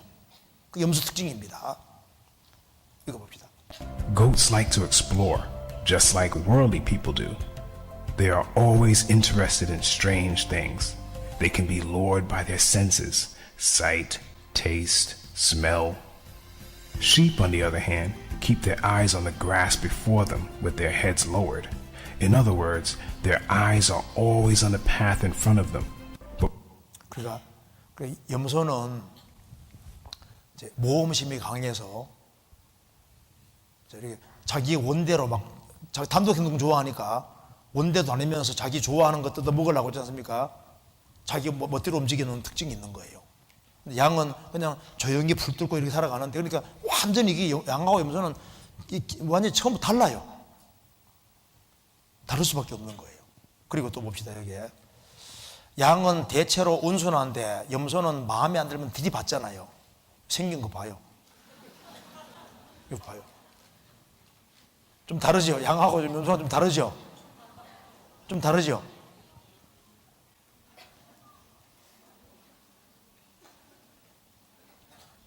그 염소 특징입니다. 이거 봅시다. Goats like to explore, just like worldly people do. They are always interested in strange things. They can be lured by their senses, sight, taste, smell. Sheep, on the other hand, keep their eyes on the grass before them with their heads lowered. In other words, their eyes are always on the path in front of them. But 그러니까 염소는 이제 모험심이 강해서 이렇게 자기 원대로 막 자기 단독 행동 좋아하니까 원대 다니면서 자기 좋아하는 것 뜯어 먹으려고 하지 않습니까? 자기 멋대로 움직이는 특징이 있는 거예요. 양은 그냥 조용히 풀 뚫고 이렇게 살아가는데, 그러니까 완전히 이게 양하고 염소는 완전히 처음부터 달라요. 다를 수밖에 없는 거예요. 그리고 또 봅시다. 여기에 양은 대체로 온순한데 염소는 마음에 안 들면 들이받잖아요. 생긴 거 봐요. 이거 봐요. 좀 다르죠? 양하고 염소가 좀 다르죠? 좀 다르죠?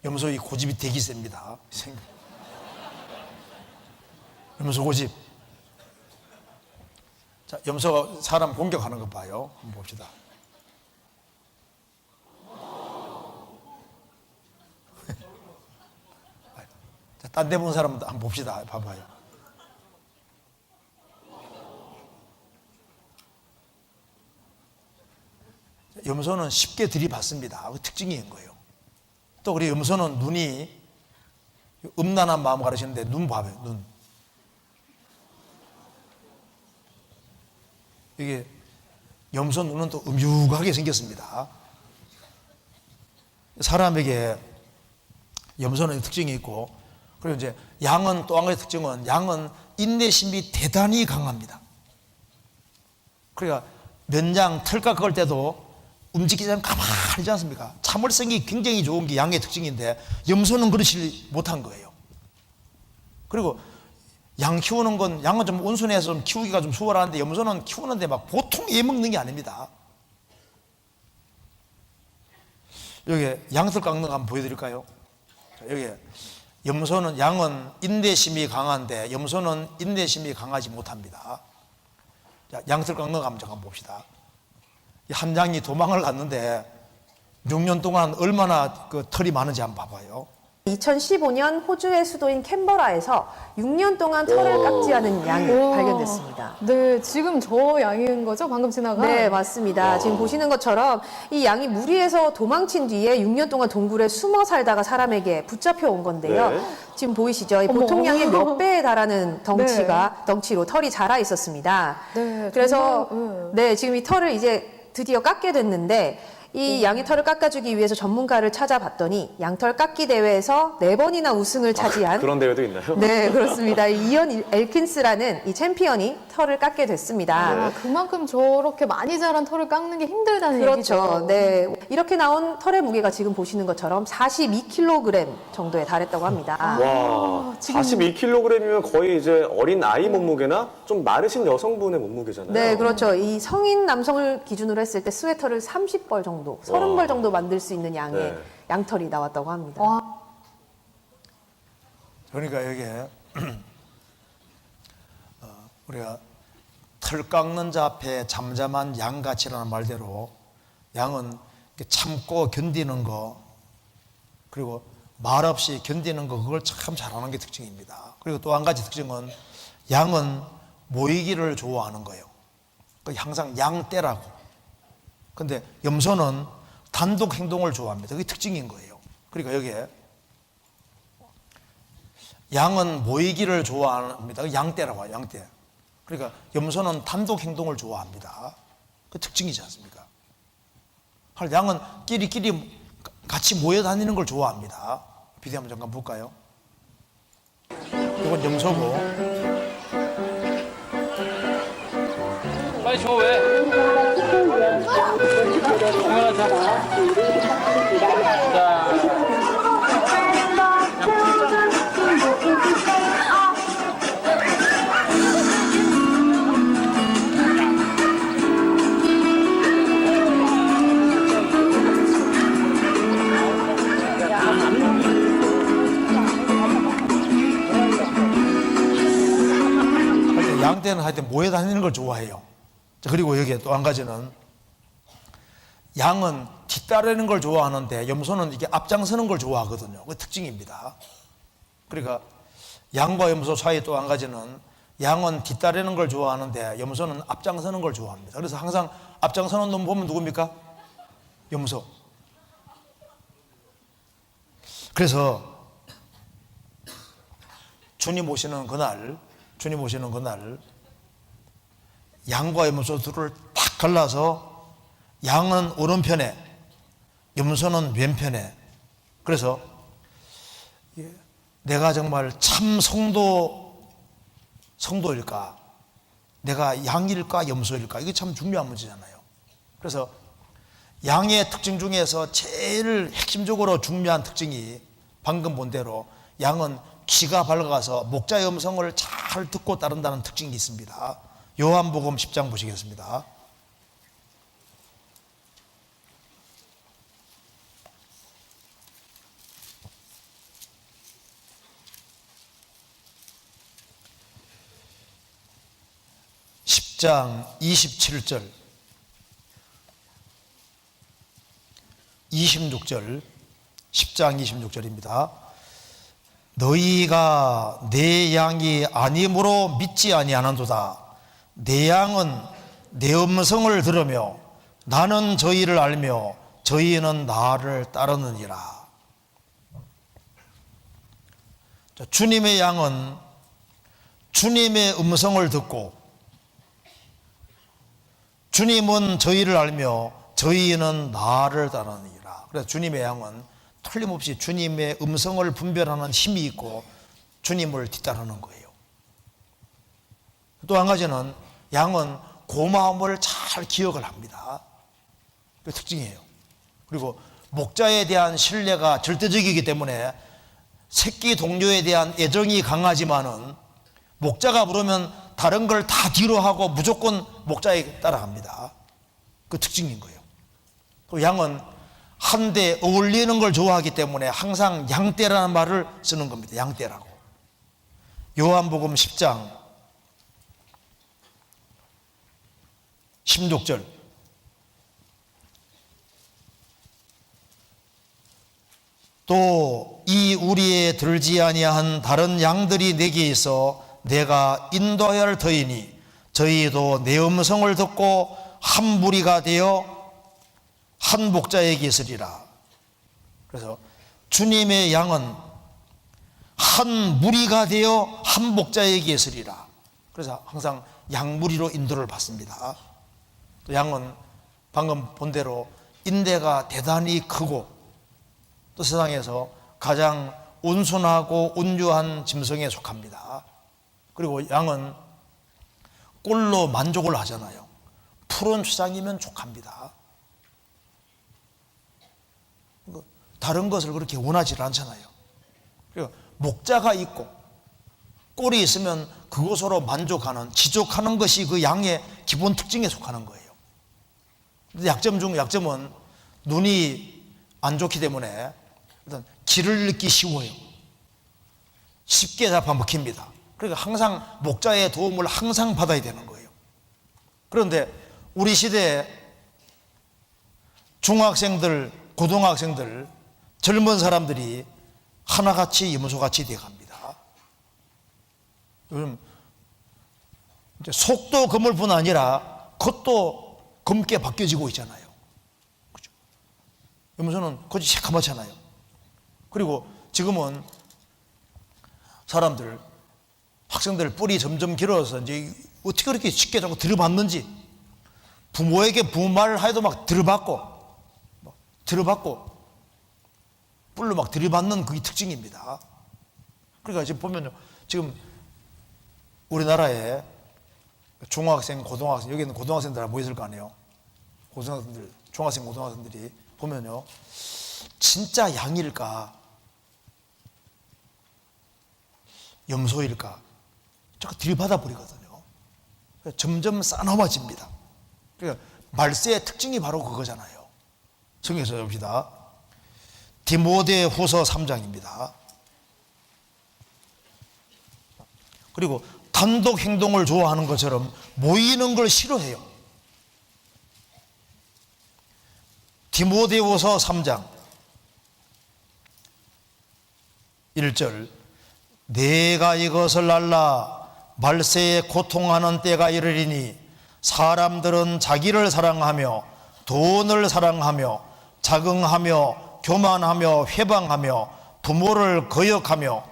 염소의 고집이 되게 셉니다. 염소 고집. 자, 염소가 사람 공격하는 것 봐요. 한번 봅시다. 딴 데 본 사람 한번 봅시다. 봐봐요. 염소는 쉽게 들이받습니다. 그 특징인 거예요. 또 우리 염소는 눈이 음란한 마음을 가르치는데 눈 봐봐요. 눈. 이게 염소 눈은 또 음흉하게 생겼습니다. 사람에게 염소는 특징이 있고, 그리고 이제 양은 또 한 가지 특징은 양은 인내심이 대단히 강합니다. 그러니까 면장 털 깎을 때도 움직이지 않고 가만히 있지 않습니까? 참을성이 굉장히 좋은 게 양의 특징인데 염소는 그렇지 못한 거예요. 그리고 양 키우는 건, 양은 좀 온순해서 좀 키우기가 좀 수월한데 염소는 키우는데 막 보통 애 먹는 게 아닙니다. 여기 양털 깎는 거 한번 보여드릴까요? 여기 염소는, 양은 인내심이 강한데 염소는 인내심이 강하지 못합니다. 자, 양털 깎는 거 한번 봅시다. 한 양이 도망을 갔는데 6년 동안 얼마나 그 털이 많은지 한번 봐봐요. 2015년 호주의 수도인 캔버라에서 6년 동안 털을 깎지 않은 양이 우와. 발견됐습니다. 네, 지금 저 양인 거죠? 방금 지나간? 네, 맞습니다. 지금 보시는 것처럼 이 양이 무리해서 도망친 뒤에 6년 동안 동굴에 숨어 살다가 사람에게 붙잡혀 온 건데요. 네. 지금 보이시죠? 이 어머. 보통 양의 몇 배에 달하는 덩치로 털이 자라 있었습니다. 네, 그래서 정말, 네, 지금 이 털을 이제 드디어 깎게 됐는데 이 양의 털을 깎아주기 위해서 전문가를 찾아봤더니 양털 깎기 대회에서 4번이나 우승을 차지한 그런 대회도 있나요? 네, 그렇습니다. 이언 엘킨스라는 이 챔피언이 털을 깎게 됐습니다. 아, 그만큼 저렇게 많이 자란 털을 깎는 게 힘들다는 그렇죠. 얘기죠. 네. 이렇게 나온 털의 무게가 지금 보시는 것처럼 42kg 정도에 달했다고 합니다. 와, 지금- 42kg이면 거의 이제 어린 아이 몸무게나 좀 마르신 여성분의 몸무게잖아요. 네, 그렇죠. 이 성인 남성을 기준으로 했을 때 스웨터를 30벌 정도, 30벌 정도 만들 수 있는 양의 네. 양털이 나왔다고 합니다. 와. 그러니까 여기에 우리가 털 깎는 자 앞에 잠잠한 양같이라는 말대로 양은 이렇게 참고 견디는 거, 그리고 말없이 견디는 거, 그걸 참 잘하는 게 특징입니다. 그리고 또 한 가지 특징은 양은 모이기를 좋아하는 거예요. 항상 양떼라고. 근데 염소는 단독 행동을 좋아합니다. 그게 특징인 거예요. 그러니까 여기에 양은 모이기를 좋아합니다. 양떼라고 해요. 양떼. 그러니까 염소는 단독 행동을 좋아합니다. 그 특징이지 않습니까? 양은 끼리끼리 같이 모여 다니는 걸 좋아합니다. 비디오 한번 잠깐 볼까요? 이건 염소고. 빨리 줘 왜? 하나 양떼는 하여튼 모여 다니는 걸 좋아해요. 자, 그리고 여기에 또 한 가지는 양은 뒤따르는 걸 좋아하는데 염소는 이게 앞장서는 걸 좋아하거든요. 그 특징입니다. 그러니까 양과 염소 사이 또 한 가지는 양은 뒤따르는 걸 좋아하는데 염소는 앞장서는 걸 좋아합니다. 그래서 항상 앞장서는 놈 보면 누굽니까? 염소. 그래서 주님 오시는 그날 양과 염소 둘을 딱 갈라서 양은 오른편에, 염소는 왼편에. 그래서 내가 정말 참 성도일까, 내가 양일까 염소일까, 이게 참 중요한 문제잖아요. 그래서 양의 특징 중에서 제일 핵심적으로 중요한 특징이 방금 본 대로 양은 귀가 밝아서 목자의 음성을 잘 듣고 따른다는 특징이 있습니다. 요한복음 10장 보시겠습니다. 10장 27절, 26절, 10장 26절입니다. 너희가 내 양이 아님으로 믿지 아니하는도다. 내 양은 내 음성을 들으며 나는 저희를 알며 저희는 나를 따르느니라. 주님의 양은 주님의 음성을 듣고 주님은 저희를 알며 저희는 나를 따르느니라. 그래서 주님의 양은 틀림없이 주님의 음성을 분별하는 힘이 있고 주님을 뒤따르는 거예요. 또 한 가지는 양은 고마움을 잘 기억을 합니다. 그 특징이에요. 그리고 목자에 대한 신뢰가 절대적이기 때문에 새끼 동료에 대한 애정이 강하지만은 목자가 부르면 다른 걸 다 뒤로 하고 무조건 목자에 따라갑니다. 그 특징인 거예요. 또 양은 한데 어울리는 걸 좋아하기 때문에 항상 양떼라는 말을 쓰는 겁니다. 양떼라고. 요한복음 10장 16절, 또 이 우리에 들지 아니한 다른 양들이 내게 있어 내가 인도하여야 할 터이니 저희도 내 음성을 듣고 한 무리가 되어 한 목자에게 있으리라. 그래서 주님의 양은 한 무리가 되어 한 목자에게 있으리라. 그래서 항상 양무리로 인도를 받습니다. 또 양은 방금 본 대로 인대가 대단히 크고 또 세상에서 가장 온순하고 온유한 짐승에 속합니다. 그리고 양은 꼴로 만족을 하잖아요. 푸른 초장이면 족합니다. 다른 것을 그렇게 원하지 않잖아요. 그리고 목자가 있고 꼴이 있으면 그것으로 만족하는, 지족하는 것이 그 양의 기본 특징에 속하는 거예요. 근데 약점 중 약점은 눈이 안 좋기 때문에 일단 길을 잃기 쉬워요. 쉽게 잡아먹힙니다. 그러니까 항상 목자의 도움을 항상 받아야 되는 거예요. 그런데 우리 시대에 중학생들, 고등학생들, 젊은 사람들이 하나같이 염소같이 되어갑니다. 요즘 이제 속도 검을 뿐 아니라 겉도 검게 바뀌어지고 있잖아요. 그죠? 염소는 겉이 새카맣잖아요. 그리고 지금은 사람들, 학생들 뿔이 점점 길어서 이제 어떻게 그렇게 쉽게 자꾸 들어봤는지 부모에게 부모 말을 해도 막 들어봤고 뿔로 막 들이받는 그게 특징입니다. 그러니까 지금 보면 지금 우리나라에 중학생, 고등학생, 여기는 고등학생들 뭐 있을 거 아니에요. 고등학생들, 중학생, 고등학생들이 보면요, 진짜 양일까 염소일까 자꾸 들이받아 버리거든요. 점점 싸나워집니다. 그러니까 말세의 특징이 바로 그거잖아요. 성경에서 봅시다. 디모데 후서 3장입니다. 그리고 단독 행동을 좋아하는 것처럼 모이는 걸 싫어해요. 디모데후서 3장 1절, 내가 이것을 알라. 말세에 고통하는 때가 이르리니 사람들은 자기를 사랑하며 돈을 사랑하며 자긍하며 교만하며 회방하며 부모를 거역하며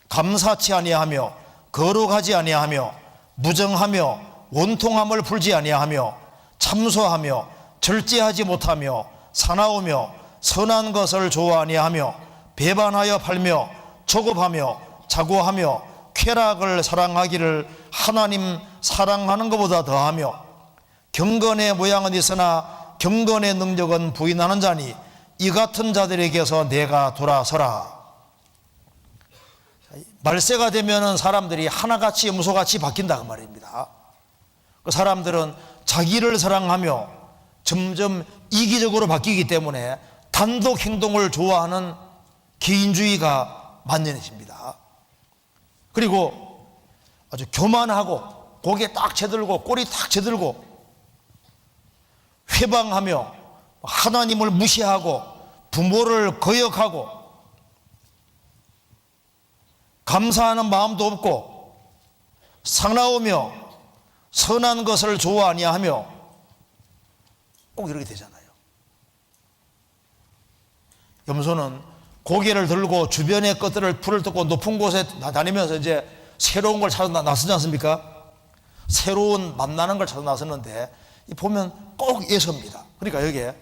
감사치 아니하며 거룩하지 아니하며 무정하며 원통함을 풀지 아니하며 참소하며 절제하지 못하며 사나우며 선한 것을 좋아하니하며 배반하여 팔며 조급하며 자고하며 쾌락을 사랑하기를 하나님 사랑하는 것보다 더하며 경건의 모양은 있으나 경건의 능력은 부인하는 자니 이 같은 자들에게서 내가 돌아서라. 말세가 되면은 사람들이 하나같이 염소같이 바뀐다 그 말입니다. 그 사람들은 자기를 사랑하며 점점 이기적으로 바뀌기 때문에 단독 행동을 좋아하는 개인주의가 만연해집니다. 그리고 아주 교만하고 고개 딱 제들고 꼬리 딱 제들고 회방하며 하나님을 무시하고 부모를 거역하고 감사하는 마음도 없고 사나우며 선한 것을 좋아하냐 하며 꼭 이렇게 되잖아요. 염소는 고개를 들고 주변의 것들을 풀을 뜯고 높은 곳에 다니면서 이제 새로운 걸 찾아 나서지 않습니까? 새로운 만나는 걸 찾아 나섰는데 보면 꼭 에서입니다. 그러니까 여기에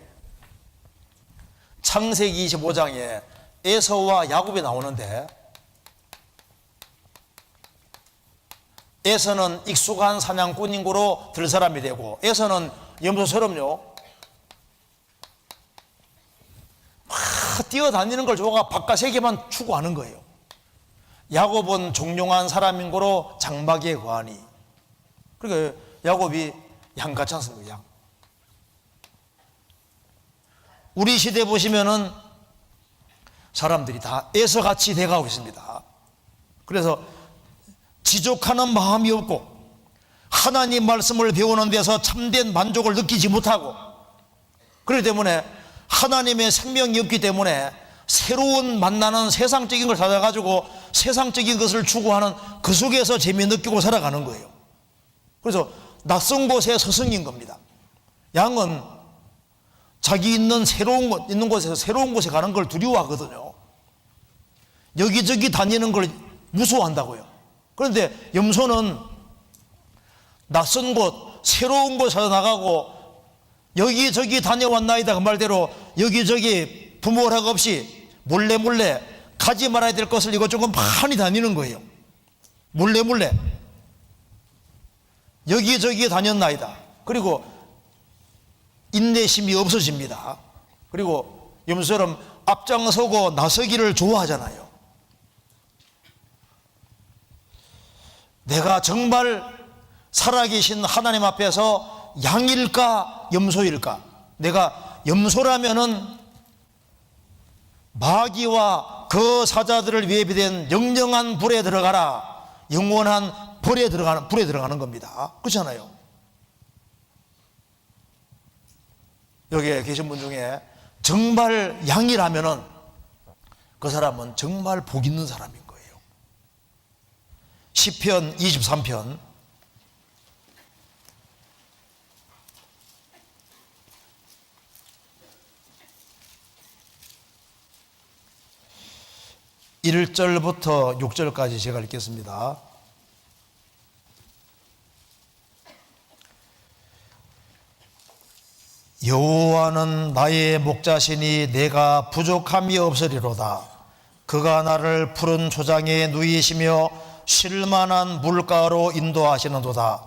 창세기 25장에 에서와 야곱이 나오는데 에서는 익숙한 사냥꾼인고로 들 사람이 되고 에서는 염소처럼요 막 뛰어다니는 걸 좋아가 바깥 세계만 추구하는 거예요. 야곱은 종용한 사람인고로 장막에 거하니. 그러니까 야곱이 양 같지 않습니까? 양. 우리 시대 보시면은 사람들이 다 에서같이 돼가고 있습니다. 그래서 지족하는 마음이 없고 하나님 말씀을 배우는 데서 참된 만족을 느끼지 못하고 그렇기 때문에 하나님의 생명이 없기 때문에 새로운 만나는 세상적인 걸 찾아가지고 세상적인 것을 추구하는 그 속에서 재미 느끼고 살아가는 거예요. 그래서 낯선 곳에 스승인 겁니다. 양은 자기 있는 곳에서 새로운 곳에 가는 걸 두려워하거든요. 여기저기 다니는 걸 무서워한다고요. 그런데 염소는 낯선 곳, 새로운 곳에 나가고 여기저기 다녀왔나이다 그 말대로 여기저기 부모 허락 없이 몰래 가지 말아야 될 것을 이것저것 많이 다니는 거예요. 몰래 여기저기 다녔나이다. 그리고 인내심이 없어집니다. 그리고 염소처럼 앞장서고 나서기를 좋아하잖아요. 내가 정말 살아계신 하나님 앞에서 양일까 염소일까? 내가 염소라면은 마귀와 그 사자들을 예비된 영영한 불에 들어가라. 영원한 불에 들어가는 겁니다. 그렇잖아요. 여기에 계신 분 중에 정말 양이라면은 그 사람은 정말 복 있는 사람인 거예요. 시편 23편 (1절부터) (6절까지) 제가 읽겠습니다. 여호와는 나의 목자시니 내가 부족함이 없으리로다. 그가 나를 푸른 초장에 누이시며 쉴만한 물가로 인도하시는도다.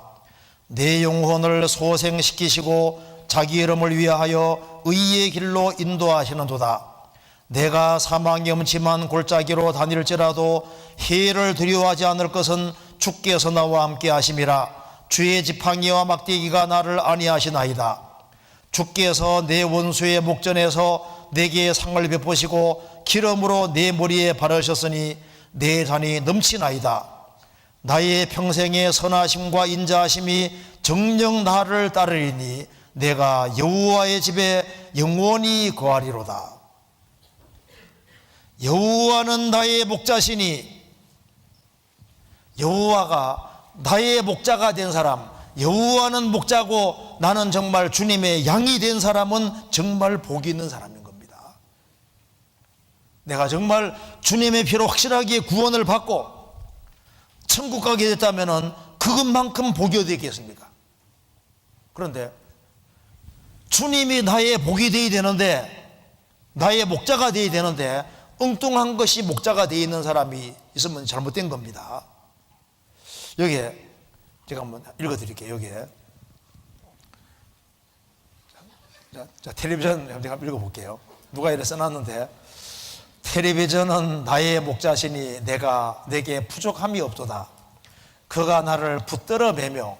내 영혼을 소생시키시고 자기 이름을 위하여 의의 길로 인도하시는도다. 내가 사망이 엄침한 골짜기로 다닐지라도 해를 두려워하지 않을 것은 주께서 나와 함께 하심이라. 주의 지팡이와 막대기가 나를 안위하시나이다. 주께서 내 원수의 목전에서 내게 상을 베푸시고 기름으로 내 머리에 바르셨으니 내 잔이 넘치나이다. 나의 평생의 선하심과 인자하심이 정녕 나를 따르리니 내가 여호와의 집에 영원히 거하리로다. 여호와는 나의 목자시니, 여호와가 나의 목자가 된 사람, 여호와는 목자고 나는 정말 주님의 양이 된 사람은 정말 복이 있는 사람인 겁니다. 내가 정말 주님의 피로 확실하게 구원을 받고 천국 가게 됐다면 그것만큼 복이 어디 있겠습니까? 그런데 주님이 나의 복이 되어야 되는데, 나의 목자가 되어야 되는데 엉뚱한 것이 목자가 되어 있는 사람이 있으면 잘못된 겁니다. 여기에 제가 한번 읽어드릴게요. 여기에 자, 텔레비전 한번 읽어볼게요. 누가 이래 써놨는데, 텔레비전은 나의 목자시니 내게 부족함이 없도다. 그가 나를 붙들어 매며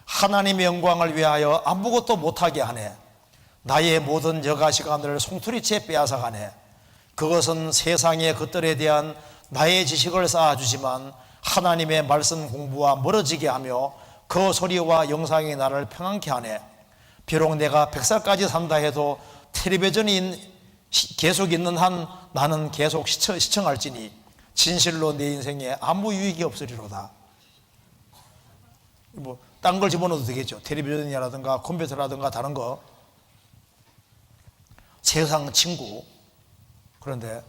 하나님의 영광을 위하여 아무것도 못하게 하네. 나의 모든 여가 시간을 송두리째 빼앗아가네. 그것은 세상의 것들에 대한 나의 지식을 쌓아주지만 하나님의 말씀 공부와 멀어지게 하며 그 소리와 영상이 나를 평안케 하네. 비록 내가 100살까지 산다 해도 텔레비전이 계속 있는 한 나는 계속 시청할지니 진실로 내 인생에 아무 유익이 없으리로다. 뭐 딴 걸 집어넣어도 되겠죠. 텔레비전이라든가 컴퓨터라든가 다른 거, 세상 친구. 그런데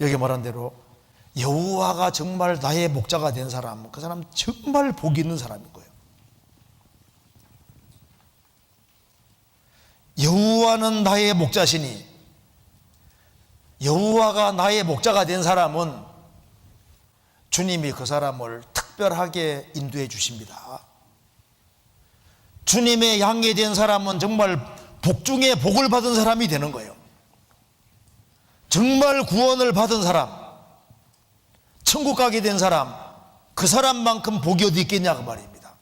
여기 말한 대로 여호와가 정말 나의 목자가 된 사람, 그 사람 정말 복이 있는 사람인 거예요. 여호와는 나의 목자시니, 여호와가 나의 목자가 된 사람은 주님이 그 사람을 특별하게 인도해 주십니다. 주님의 양이 된 사람은 정말 복 중에 복을 받은 사람이 되는 거예요. 정말 구원을 받은 사람, 천국 가게 된 사람, 그 사람만큼 복이 어디 있겠냐 그 말입니다.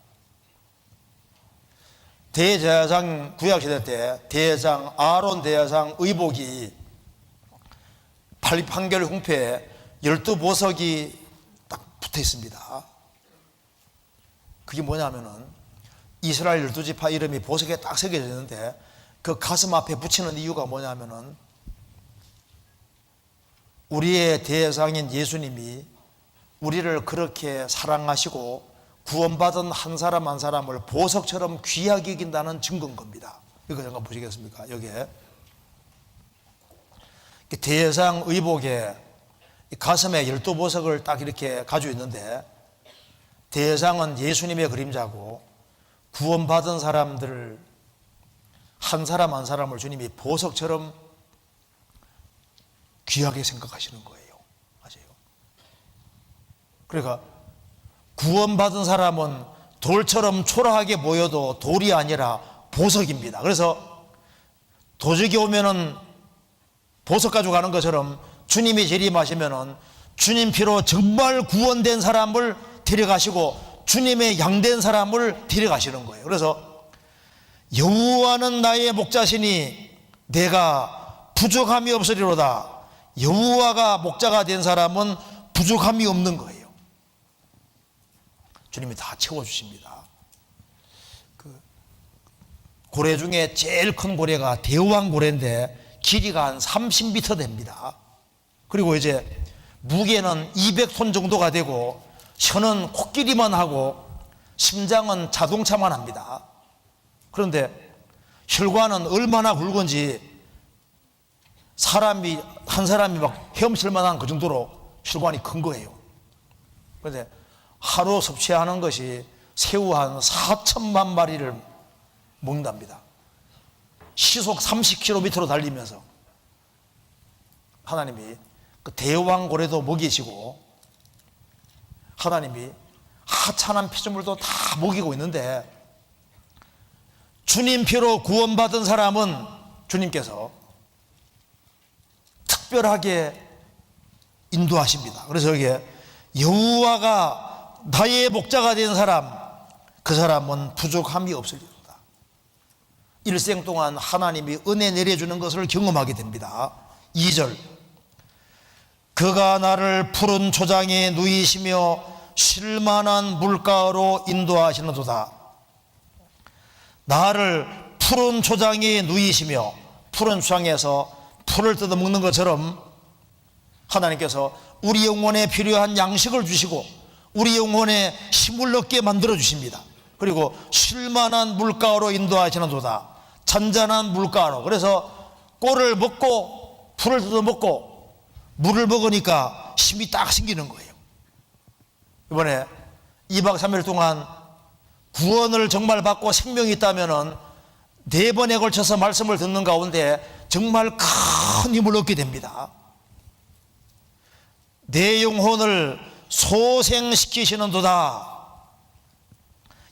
대제사장 구약시대 때 대제사장 아론 대제사장 의복이 판결 흉패에 12보석이 딱 붙어 있습니다. 그게 뭐냐면은 이스라엘 12지파 이름이 보석에 딱 새겨져 있는데 그 가슴 앞에 붙이는 이유가 뭐냐면은 우리의 대제사장인 예수님이 우리를 그렇게 사랑하시고 구원받은 한 사람 한 사람을 보석처럼 귀하게 여긴다는 증거인 겁니다. 이거 잠깐 보시겠습니까? 여기에 대제사장 의복에 가슴에 12보석을 딱 이렇게 가지고 있는데 대제사장은 예수님의 그림자고 구원받은 사람들 한 사람 한 사람을 주님이 보석처럼 귀하게 생각하시는 거예요. 맞아요. 그러니까 구원받은 사람은 돌처럼 초라하게 보여도 돌이 아니라 보석입니다. 그래서 도적이 오면은 보석 가지고 가는 것처럼 주님이 재림하시면은 주님 피로 정말 구원된 사람을 데려가시고 주님의 양된 사람을 데려가시는 거예요. 그래서 여호와는 나의 목자시니 내가 부족함이 없으리로다. 여호와가 목자가 된 사람은 부족함이 없는 거예요. 주님이 다 채워주십니다. 그 고래 중에 제일 큰 고래가 대왕 고래인데 길이가 한 30m 됩니다. 그리고 이제 무게는 200톤 정도가 되고 혀는 코끼리만 하고 심장은 자동차만 합니다. 그런데 혈관은 얼마나 굵은지 한 사람이 막 헤엄칠 만한 그 정도로 혈관이 큰 거예요. 그런데 하루 섭취하는 것이 새우 한 4천만 마리를 먹는답니다. 시속 30km로 달리면서 하나님이 그 대왕 고래도 먹이시고 하나님이 하찮은 피조물도 다 먹이고 있는데 주님 피로 구원받은 사람은 주님께서 특별하게 인도하십니다. 그래서 여기에 여호와가 나의 목자가 된 사람, 그 사람은 부족함이 없으리로다. 일생 동안 하나님이 은혜 내려주는 것을 경험하게 됩니다. 2절 그가 나를 푸른 초장에 누이시며 쉴만한 물가로 인도하시는도다. 나를 푸른 초장에 누이시며, 푸른 초장에서 풀을 뜯어 먹는 것처럼 하나님께서 우리 영혼에 필요한 양식을 주시고 우리 영혼에 힘을 얻게 만들어 주십니다. 그리고 쉴만한 물가로 인도하시는도다. 잔잔한 물가로. 그래서 꼴을 먹고 풀을 뜯어 먹고 물을 먹으니까 힘이 딱 생기는 거예요. 이번에 2박 3일 동안 구원을 정말 받고 생명이 있다면은 4번에 걸쳐서 말씀을 듣는 가운데 정말 큰 힘을 얻게 됩니다. 내 영혼을 소생시키시는도다.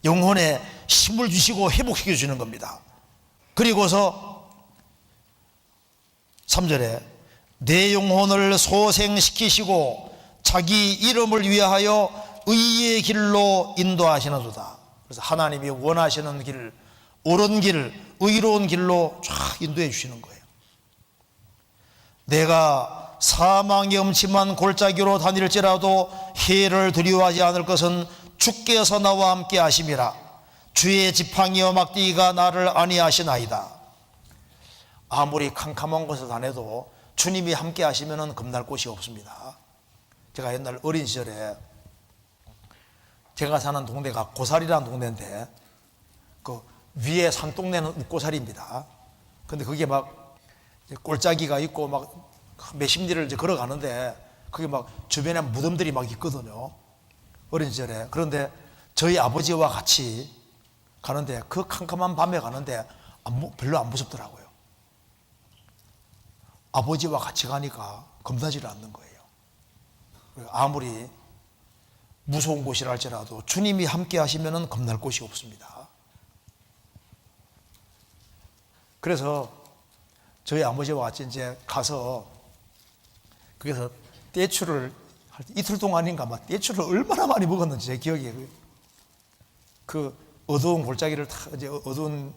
영혼에 힘을 주시고 회복시켜 주시는 겁니다. 그리고서 3절에 내 영혼을 소생시키시고 자기 이름을 위하여 의의 길로 인도하시는도다. 그래서 하나님이 원하시는 길, 옳은 길, 의로운 길로 쫙 인도해 주시는 거예요. 내가 사망의 음침한 골짜기로 다닐지라도 해를 두려워하지 않을 것은 주께서 나와 함께 하심이라. 주의 지팡이와 막대기가 나를 안위하시나이다. 아무리 캄캄한 곳에 다녀도 주님이 함께 하시면 겁날 곳이 없습니다. 제가 옛날 어린 시절에 제가 사는 동네가 고사리라는 동네인데 그 위에 산동네는 웃고사리입니다. 근데 그게 막 골짜기가 있고 막 몇십 리를 이제 걸어가는데 그게 막 주변에 무덤들이 막 있거든요. 어린 시절에. 그런데 저희 아버지와 같이 가는데 그 캄캄한 밤에 가는데 별로 안 무섭더라고요. 아버지와 같이 가니까 겁나지를 않는 거예요. 아무리 무서운 곳이라 할지라도 주님이 함께 하시면 겁날 곳이 없습니다. 그래서 저희 아버지와 같이 이제 가서 거기서 떼추를 이틀 동안인가 막 떼추를 얼마나 많이 먹었는지 제 기억에 그 어두운 골짜기를 이제 어두운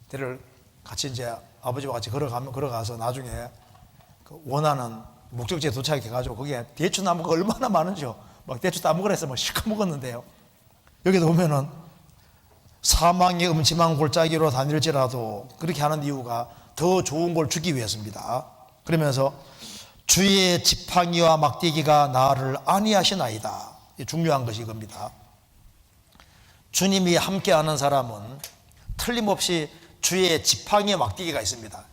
데를 같이 이제 아버지와 같이 걸어가서 나중에 그 원하는 목적지에 도착해가지고 거기에 대추 나무가 얼마나 많은지요. 막 대추 따먹으라 해서 막 실컷 먹었는데요. 여기도 보면은 사망의 음침한 골짜기로 다닐지라도 그렇게 하는 이유가 더 좋은 걸 주기 위해서입니다. 그러면서 주의 지팡이와 막대기가 나를 안위하시나이다. 중요한 것이 이겁니다. 주님이 함께하는 사람은 틀림없이 주의 지팡이와 막대기가 있습니다.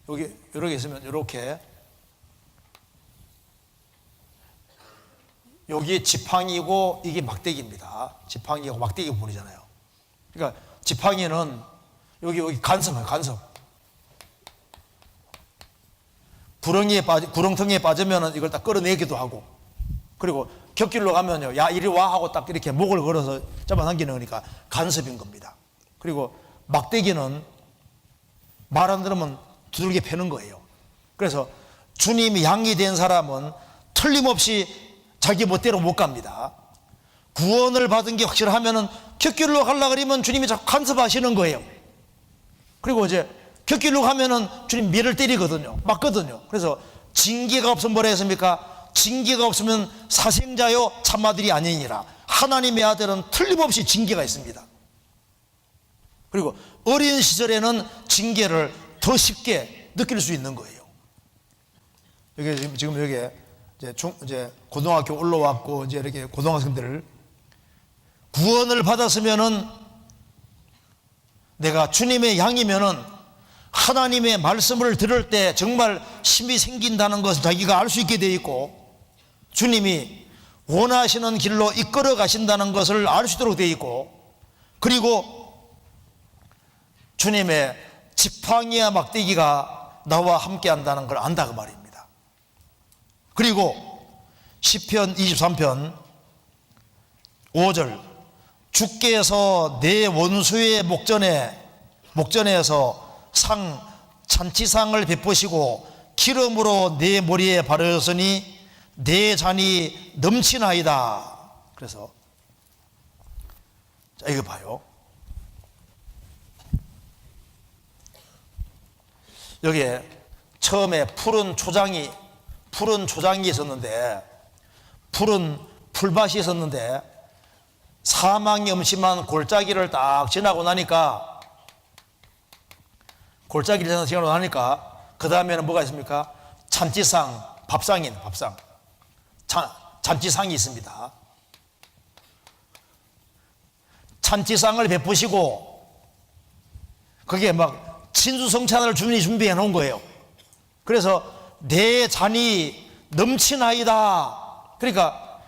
여기 이렇게 있으면 이렇게 여기 지팡이고 이게 막대기입니다. 지팡이하고 막대기 부분이잖아요. 그러니까 지팡이는 여기 간섭이에요. 간섭. 구렁텅이에 빠지면 이걸 딱 끌어내기도 하고, 그리고 곁길로 가면요, 야 이리 와 하고 딱 이렇게 목을 걸어서 잡아당기는 거니까 간섭인 겁니다. 그리고 막대기는 말 안 들으면 두들겨 패는 거예요. 그래서 주님이 양이 된 사람은 틀림없이 자기 멋대로 못 갑니다. 구원을 받은 게 확실하면은 곁길로 가려고 그러면 주님이 자꾸 간섭하시는 거예요. 그리고 이제 곁길로 가면은 주님 밀을 때리거든요. 맞거든요. 그래서 징계가 없으면 뭐라 했습니까? 징계가 없으면 사생자요 참아들이 아니니라. 하나님의 아들은 틀림없이 징계가 있습니다. 그리고 어린 시절에는 징계를 더 쉽게 느낄 수 있는 거예요. 여기 지금 여기 이제 고등학교 올라왔고 이제 이렇게 고등학생들 구원을 받았으면은 내가 주님의 양이면은 하나님의 말씀을 들을 때 정말 힘이 생긴다는 것을 자기가 알 수 있게 되어 있고, 주님이 원하시는 길로 이끌어 가신다는 것을 알 수 있도록 되어 있고, 그리고 주님의 지팡이와 막대기가 나와 함께 한다는 걸 안다 그 말입니다. 그리고 시편 23편 5절 주께서 내 원수의 목전에서 잔치상을 베푸시고 기름으로 내 머리에 바르셨으니 내 잔이 넘치나이다. 그래서 자 이거 봐요. 여기에 처음에 푸른 초장이 있었는데, 푸른 풀밭이 있었는데 사망이 음침한 골짜기를 딱 지나고 나니까 그 다음에는 뭐가 있습니까? 잔치상, 밥상인 밥상. 잔치상이 있습니다. 잔치상을 베푸시고 그게 막 진수성찬을 주님이 준비해 놓은 거예요. 그래서 내 잔이 넘치나이다. 그러니까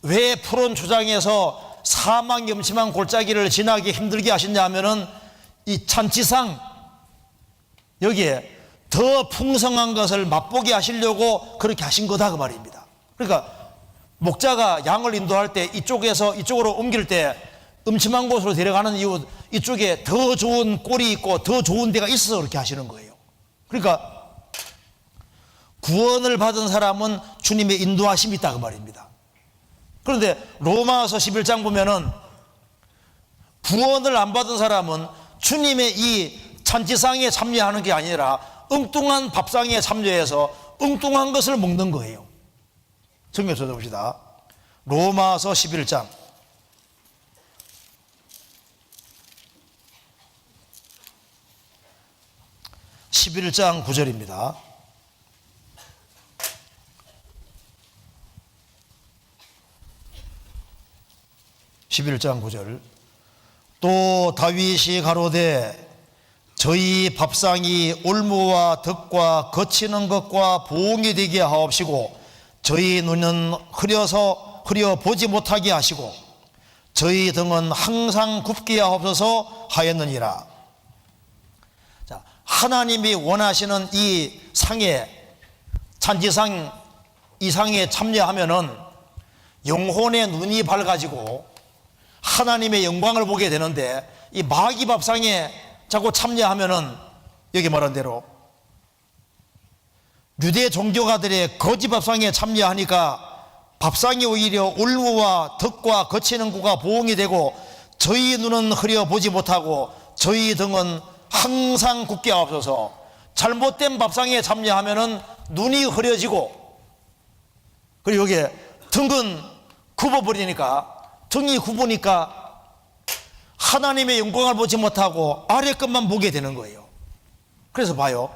왜 푸른 초장에서 사망이 음침한 골짜기를 지나기 힘들게 하셨냐 하면은 이 잔치상 여기에 더 풍성한 것을 맛보게 하시려고 그렇게 하신 거다 그 말입니다. 그러니까 목자가 양을 인도할 때 이쪽에서 이쪽으로 옮길 때 음침한 곳으로 데려가는 이유, 이쪽에 더 좋은 꼴이 있고 더 좋은 데가 있어서 그렇게 하시는 거예요. 그러니까 구원을 받은 사람은 주님의 인도하심이 있다 그 말입니다. 그런데 로마서 11장 보면은 구원을 안 받은 사람은 주님의 이 잔치상에 참여하는 게 아니라 엉뚱한 밥상에 참여해서 엉뚱한 것을 먹는 거예요. 성경 찾아봅시다. 로마서 11장 11장 9절입니다. 또 다윗이 가로되 저희 밥상이 올무와 덕과 거치는 것과 보응이 되게 하옵시고 저희 눈은 흐려 보지 못하게 하시고 저희 등은 항상 굽게 하옵소서 하였느니라. 자, 하나님이 원하시는 이 상에, 찬지상 이 상에 참여하면은 영혼의 눈이 밝아지고 하나님의 영광을 보게 되는데, 이 마귀 밥상에 자꾸 참여하면은 여기 말한 대로 유대 종교가들의 거짓 밥상에 참여하니까 밥상이 오히려 올무와 덕과 거치는 구가 보응이 되고 저희 눈은 흐려 보지 못하고 저희 등은 항상 굳게 하옵소서. 잘못된 밥상에 참여하면은 눈이 흐려지고, 그리고 여기에 등은 굽어버리니까, 등이 굽으니까 하나님의 영광을 보지 못하고 아래 것만 보게 되는 거예요. 그래서 봐요,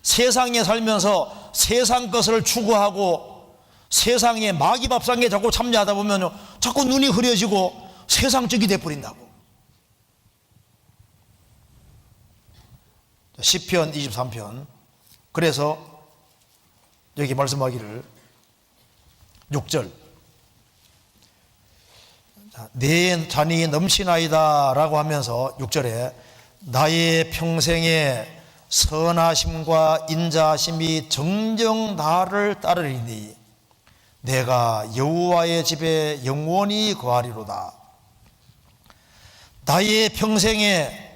세상에 살면서 세상 것을 추구하고 세상의 마귀 밥상에 자꾸 참여하다 보면 자꾸 눈이 흐려지고 세상적이 돼버린다고. 시편 23편, 그래서 여기 말씀하기를 6절, 내 잔이 넘치나이다 라고 하면서 6절에 나의 평생에 선하심과 인자하심이 정정 나를 따르리니 내가 여호와의 집에 영원히 거하리로다. 나의 평생에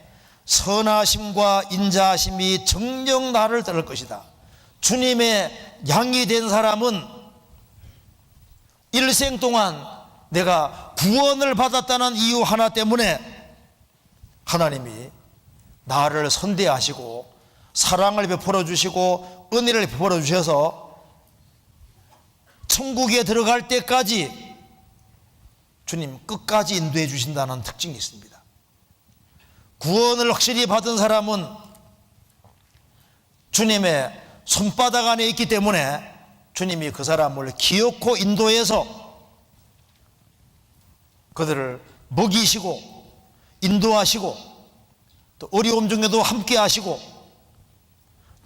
선하심과 인자하심이 정정 나를 따를 것이다. 주님의 양이 된 사람은 일생 동안 내가 구원을 받았다는 이유 하나 때문에 하나님이 나를 선대하시고 사랑을 베풀어 주시고 은혜를 베풀어 주셔서 천국에 들어갈 때까지 주님 끝까지 인도해 주신다는 특징이 있습니다. 구원을 확실히 받은 사람은 주님의 손바닥 안에 있기 때문에 주님이 그 사람을 기어코 인도해서 그들을 먹이시고 인도하시고 또 어려움 중에도 함께 하시고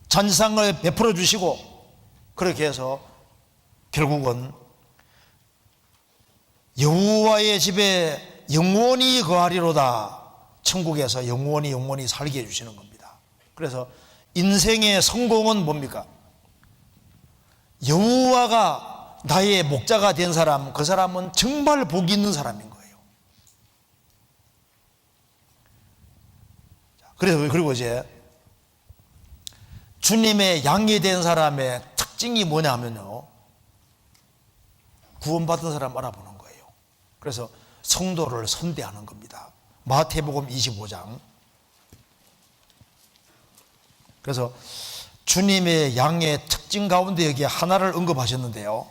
잔상을 베풀어 주시고, 그렇게 해서 결국은 여호와의 집에 영원히 거하리로다. 천국에서 영원히 살게 해주시는 겁니다. 그래서 인생의 성공은 뭡니까? 여호와가 나의 목자가 된 사람, 그 사람은 정말 복이 있는 사람인 거예요. 그리고 이제 주님의 양이 된 사람의 특징이 뭐냐 하면요, 구원받은 사람 알아보는 거예요. 그래서 성도를 선대하는 겁니다. 마태복음 25장. 그래서 주님의 양의 특징 가운데 여기 하나를 언급하셨는데요,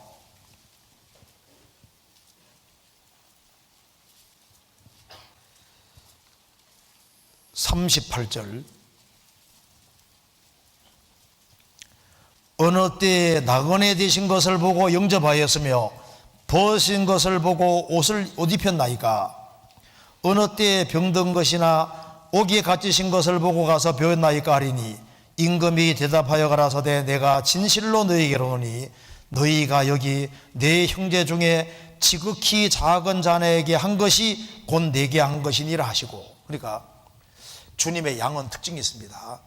38절, 어느 때에 나그네 되신 것을 보고 영접하였으며 벗으신 것을 보고 옷 입혔나이까? 어느 때에 병든 것이나 옥에 갇히신 것을 보고 가서 배웠나이까 하리니, 임금이 대답하여 가라사대 내가 진실로 너희에게로 오니 너희가 여기 내 형제 중에 지극히 작은 자네에게 한 것이 곧 내게 한 것이니라 하시고. 그러니까 주님의 양은 특징이 있습니다.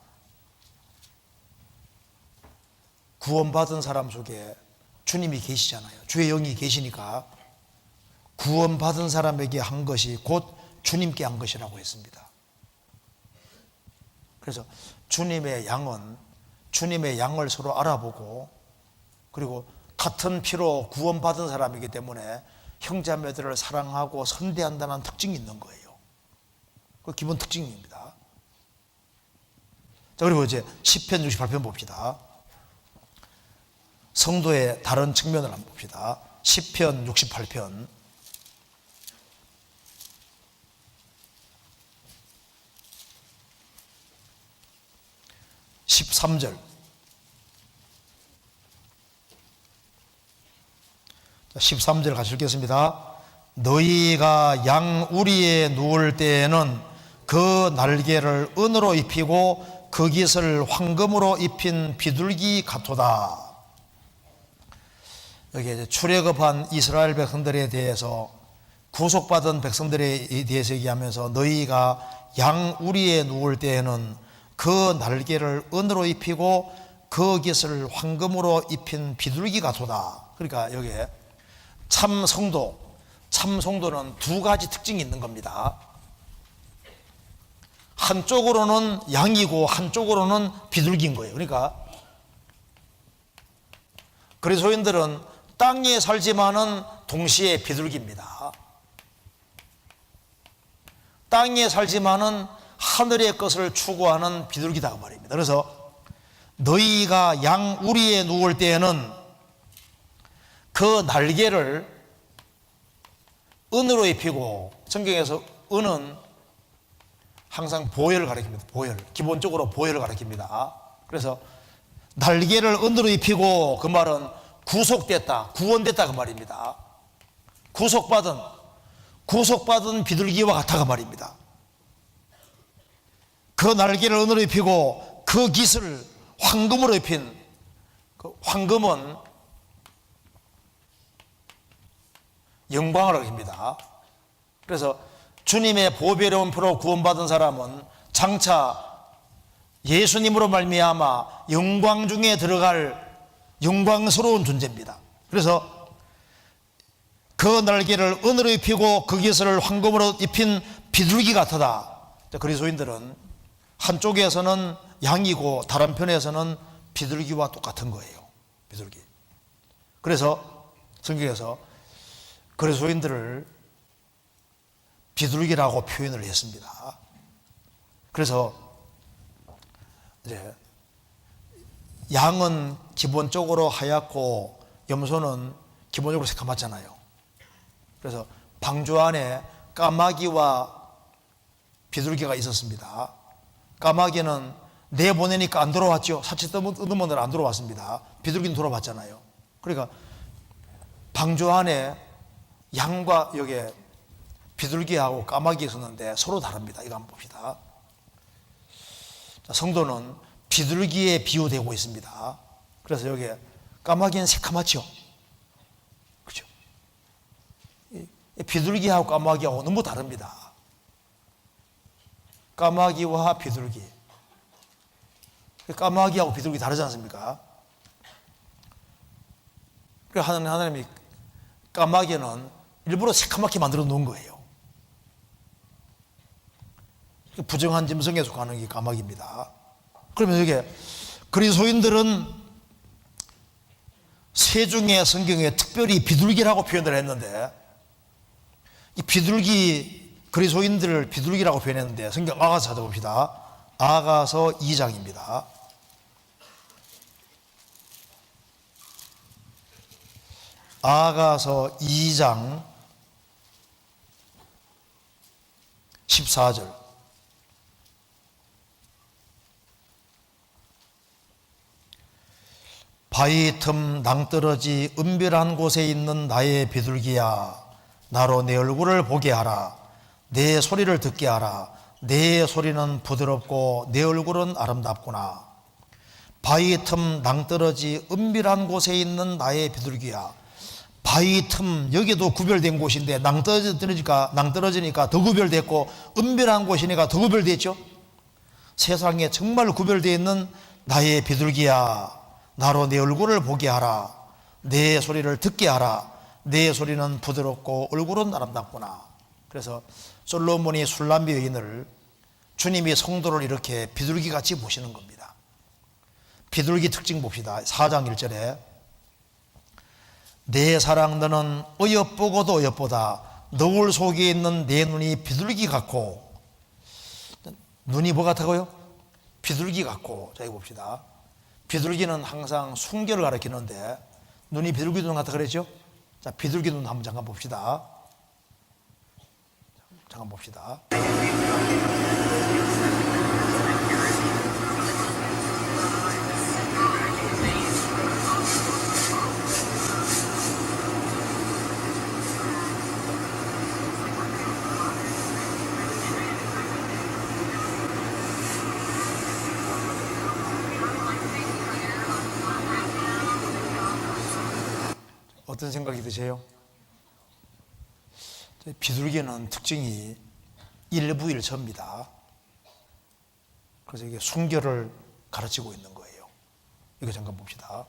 구원받은 사람 속에 주님이 계시잖아요. 주의 영이 계시니까 구원받은 사람에게 한 것이 곧 주님께 한 것이라고 했습니다. 그래서 주님의 양은 주님의 양을 서로 알아보고, 그리고 같은 피로 구원받은 사람이기 때문에 형제자매들을 사랑하고 선대한다는 특징이 있는 거예요. 그 기본 특징입니다. 자, 그리고 이제 시편 68편 봅시다. 성도의 다른 측면을 한번 봅시다. 시편 68편. 13절. 13절 같이 읽겠습니다. 너희가 양 우리에 누울 때에는 그 날개를 은으로 입히고 그 깃을 황금으로 입힌 비둘기 같도다. 여기 이제 출애굽한 이스라엘 백성들에 대해서, 구속받은 백성들에 대해서 얘기하면서 너희가 양 우리에 누울 때에는 그 날개를 은으로 입히고 그 깃을 황금으로 입힌 비둘기 같도다. 그러니까 여기에 참 성도는 두 가지 특징이 있는 겁니다. 한쪽으로는 양이고 한쪽으로는 비둘기인 거예요. 그러니까 그리스도인들은 땅에 살지만은 동시에 비둘기입니다. 땅에 살지만은 하늘의 것을 추구하는 비둘기다 그 말입니다. 그래서 너희가 양 우리에 누울 때에는 그 날개를 은으로 입히고, 성경에서 은은 항상 보혈을 가리킵니다. 보혈. 기본적으로 보혈을 가리킵니다. 그래서 날개를 은으로 입히고, 그 말은 구속됐다, 구원됐다 그 말입니다. 구속받은 비둘기와 같아 그 말입니다. 그 날개를 은으로 입히고 그 깃을 황금으로 입힌, 그 황금은 영광을 가리킵니다. 그래서 주님의 보배로운 피로 구원받은 사람은 장차 예수님으로 말미암아 영광 중에 들어갈 영광스러운 존재입니다. 그래서 그 날개를 은으로 입히고 그 깃을 황금으로 입힌 비둘기 같으다. 그리스도인들은 한쪽에서는 양이고 다른 편에서는 비둘기와 똑같은 거예요. 비둘기. 그래서 성경에서 그리스도인들을 비둘기라고 표현을 했습니다. 그래서 이제 양은 기본적으로 하얗고 염소는 기본적으로 새까맣잖아요. 그래서 방주 안에 까마귀와 비둘기가 있었습니다. 까마귀는 내보내니까 안 들어왔죠. 사치 뜯으면 안 들어왔습니다. 비둘기는 들어왔잖아요. 그러니까 방주 안에 양과 여기에 비둘기하고 까마귀 있었는데 서로 다릅니다. 이거 한번 봅시다. 자, 성도는 비둘기에 비유되고 있습니다. 그래서 여기에 까마귀는 새카맣죠. 그렇죠? 비둘기하고 까마귀하고 너무 다릅니다. 까마귀와 비둘기. 까마귀하고 비둘기 다르지 않습니까? 그래서 하나님이 까마귀는 일부러 새카맣게 만들어 놓은 거예요. 부정한 짐승에 속하는 게 까마귀입니다. 그러면 이게 그리스도인들은 세 중에 성경에 특별히 비둘기라고 표현을 했는데, 이 비둘기, 그리스도인들을 비둘기라고 표현했는데 성경 아가서 찾아봅시다. 아가서 2장입니다. 아가서 2장 14절. 바위 틈 낭떠러지 은별한 곳에 있는 나의 비둘기야, 나로 내 얼굴을 보게 하라. 내 소리를 듣게 하라. 내 소리는 부드럽고 내 얼굴은 아름답구나. 바위 틈 낭떠러지 은별한 곳에 있는 나의 비둘기야. 바위 틈, 여기도 구별된 곳인데 낭떠러지니까 더 구별됐고, 은별한 곳이니까 더 구별됐죠. 세상에 정말 구별되어 있는 나의 비둘기야, 나로 내 얼굴을 보게 하라. 내 소리를 듣게 하라. 내 소리는 부드럽고 얼굴은 아름답구나. 그래서 솔로몬이 술람비 여인을, 주님이 성도를 이렇게 비둘기같이 보시는 겁니다. 비둘기 특징 봅시다. 4장 1절에 내 사랑 너는 어여쁘고도 어여쁘다. 너울 속에 있는 내 눈이 비둘기 같고. 눈이 뭐 같다고요? 비둘기 같고. 자, 이거 봅시다. 비둘기는 항상 순결을 가리키는데 눈이 비둘기 눈 같다 그랬죠? 자, 비둘기 눈 한번 잠깐 봅시다. 잠깐 봅시다. 어떤 생각이 드세요? 비둘기는 특징이 일부일처입니다. 그래서 이게 순결을 가르치고 있는 거예요. 이거 잠깐 봅시다.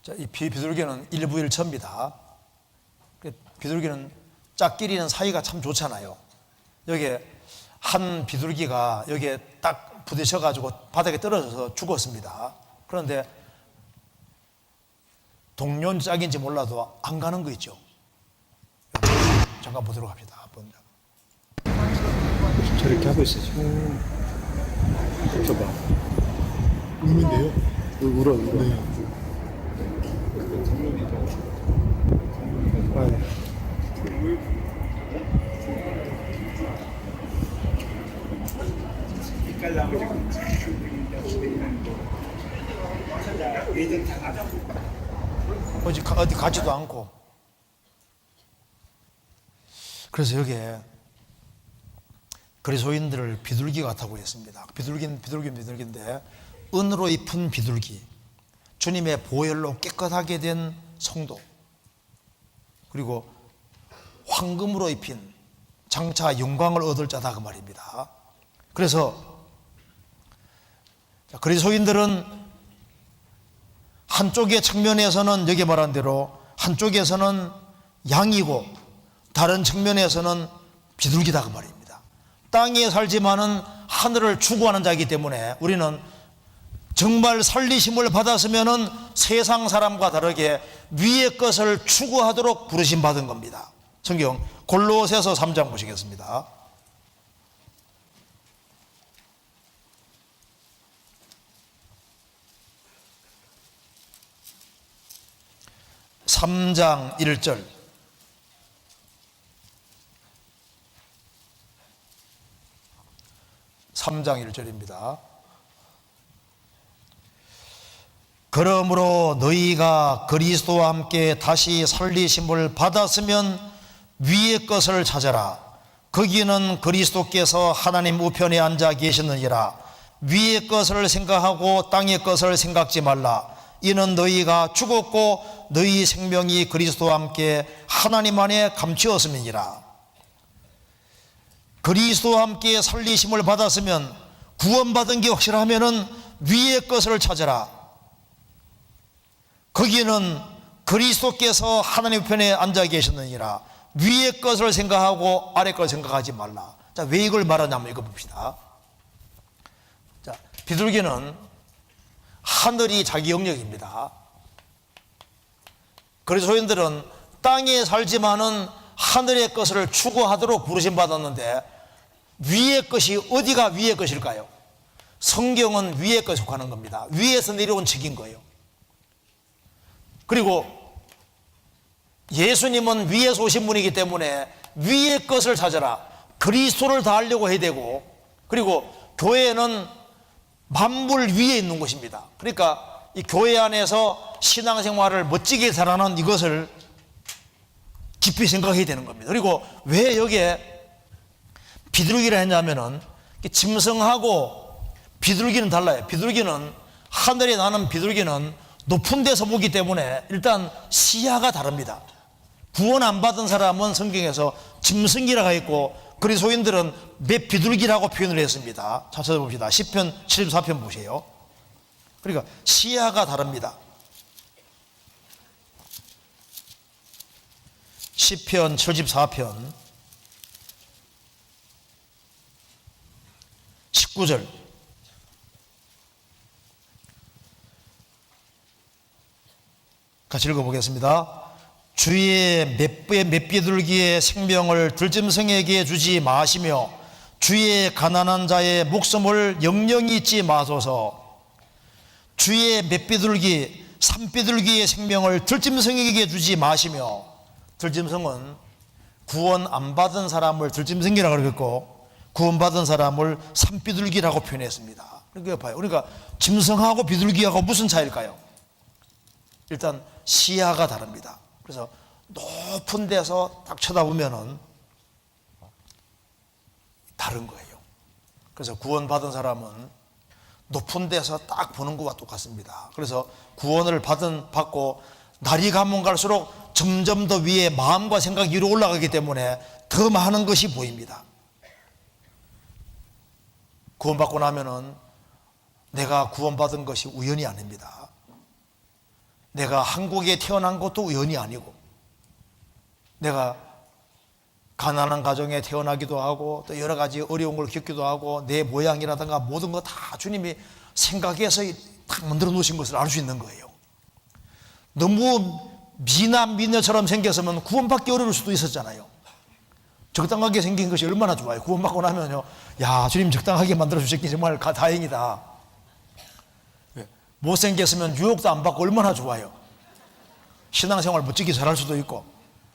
자, 이 비둘기는 일부일처입니다. 비둘기는 짝끼리는 사이가 참 좋잖아요. 여기에 한 비둘기가 여기에 딱 부딪혀가지고 바닥에 떨어져서 죽었습니다. 그런데 동료 짝인지 몰라도 안 가는 거 있죠. 잠깐 보도록 합시다. 저렇게 하고 있어 지금. 저봐. 우는데요? 울어. 네. 어디 가지도 않고. 그래서 여기에 그리스도인들을 비둘기 같다고 했습니다. 비둘기인데 은으로 입은 비둘기, 주님의 보혈로 깨끗하게 된 성도, 그리고 황금으로 입힌 장차 영광을 얻을 자다 그 말입니다. 그래서 그리스도인들은 한쪽의 측면에서는 여기 말한 대로 한쪽에서는 양이고 다른 측면에서는 비둘기다 그 말입니다. 땅에 살지만은 하늘을 추구하는 자이기 때문에 우리는 정말 살리심을 받았으면은 세상 사람과 다르게 위의 것을 추구하도록 부르심 받은 겁니다. 성경 골로새서 3장 보시겠습니다. 3장 1절. (3장 1절입니다) 그러므로 너희가 그리스도와 함께 다시 살리심을 받았으면 위의 것을 찾아라. 거기는 그리스도께서 하나님 우편에 앉아 계시느니라. 위의 것을 생각하고 땅의 것을 생각지 말라. 이는 너희가 죽었고 너희 생명이 그리스도와 함께 하나님 안에 감추었음이니라. 그리스도와 함께 살리심을 받았으면, 구원받은 게 확실하면은 위의 것을 찾아라. 거기는 그리스도께서 하나님 편에 앉아 계셨느니라. 위의 것을 생각하고 아래 것을 생각하지 말라. 자, 왜 이걸 말하냐면 이거 봅시다. 자, 비둘기는 하늘이 자기 영역입니다. 그리스도인들은 땅에 살지만은 하늘의 것을 추구하도록 부르심 받았는데, 위의 것이 어디가 위의 것일까요? 성경은 위의 것에 속하는 겁니다. 위에서 내려온 책인 거예요. 그리고 예수님은 위에서 오신 분이기 때문에 위의 것을 찾아라. 그리스도를 다 알려고 해야 되고, 그리고 교회는 만물 위에 있는 곳입니다. 그러니까 이 교회 안에서 신앙생활을 멋지게 살아가는 이것을 깊이 생각해야 되는 겁니다. 그리고 왜 여기에 비둘기라 했냐면은, 짐승하고 비둘기는 달라요. 비둘기는, 하늘에 나는 비둘기는 높은 데서 보기 때문에 일단 시야가 다릅니다. 구원 안 받은 사람은 성경에서 짐승이라고 했고, 그리스도인들은 비둘기라고 표현을 했습니다. 자, 찾아봅시다. 시편 74편 보세요. 그러니까 시야가 다릅니다. 시편 74편 19절. 같이 읽어보겠습니다. 주의 맷비둘기의 생명을 들짐승에게 주지 마시며 주의 가난한 자의 목숨을 영영히 잊지 마소서. 주의 맷비둘기, 산비둘기의 생명을 들짐승에게 주지 마시며, 들짐승은 구원 안 받은 사람을 들짐승이라고 그랬고, 구원받은 사람을 산비둘기라고 표현했습니다. 그러니까 봐요. 그러니까 짐승하고 비둘기하고 무슨 차이일까요? 일단 시야가 다릅니다. 그래서 높은 데서 딱 쳐다보면은 다른 거예요. 그래서 구원받은 사람은 높은 데서 딱 보는 것과 똑같습니다. 그래서 구원을 받고 날이 가면 갈수록 점점 더 위에 마음과 생각이 위로 올라가기 때문에 더 많은 것이 보입니다. 구원받고 나면은 내가 구원받은 것이 우연이 아닙니다. 내가 한국에 태어난 것도 우연이 아니고, 내가 가난한 가정에 태어나기도 하고 또 여러 가지 어려운 걸 겪기도 하고 내 모양이라든가 모든 거 다 주님이 생각해서 딱 만들어 놓으신 것을 알 수 있는 거예요. 너무 미남 미녀처럼 생겼으면 구원받기 어려울 수도 있었잖아요. 적당하게 생긴 것이 얼마나 좋아요. 구원받고 나면요, 야, 주님 적당하게 만들어 주셨기 정말 다행이다. 못생겼으면 유혹도 안 받고 얼마나 좋아요. 신앙생활 멋지게 잘할 수도 있고,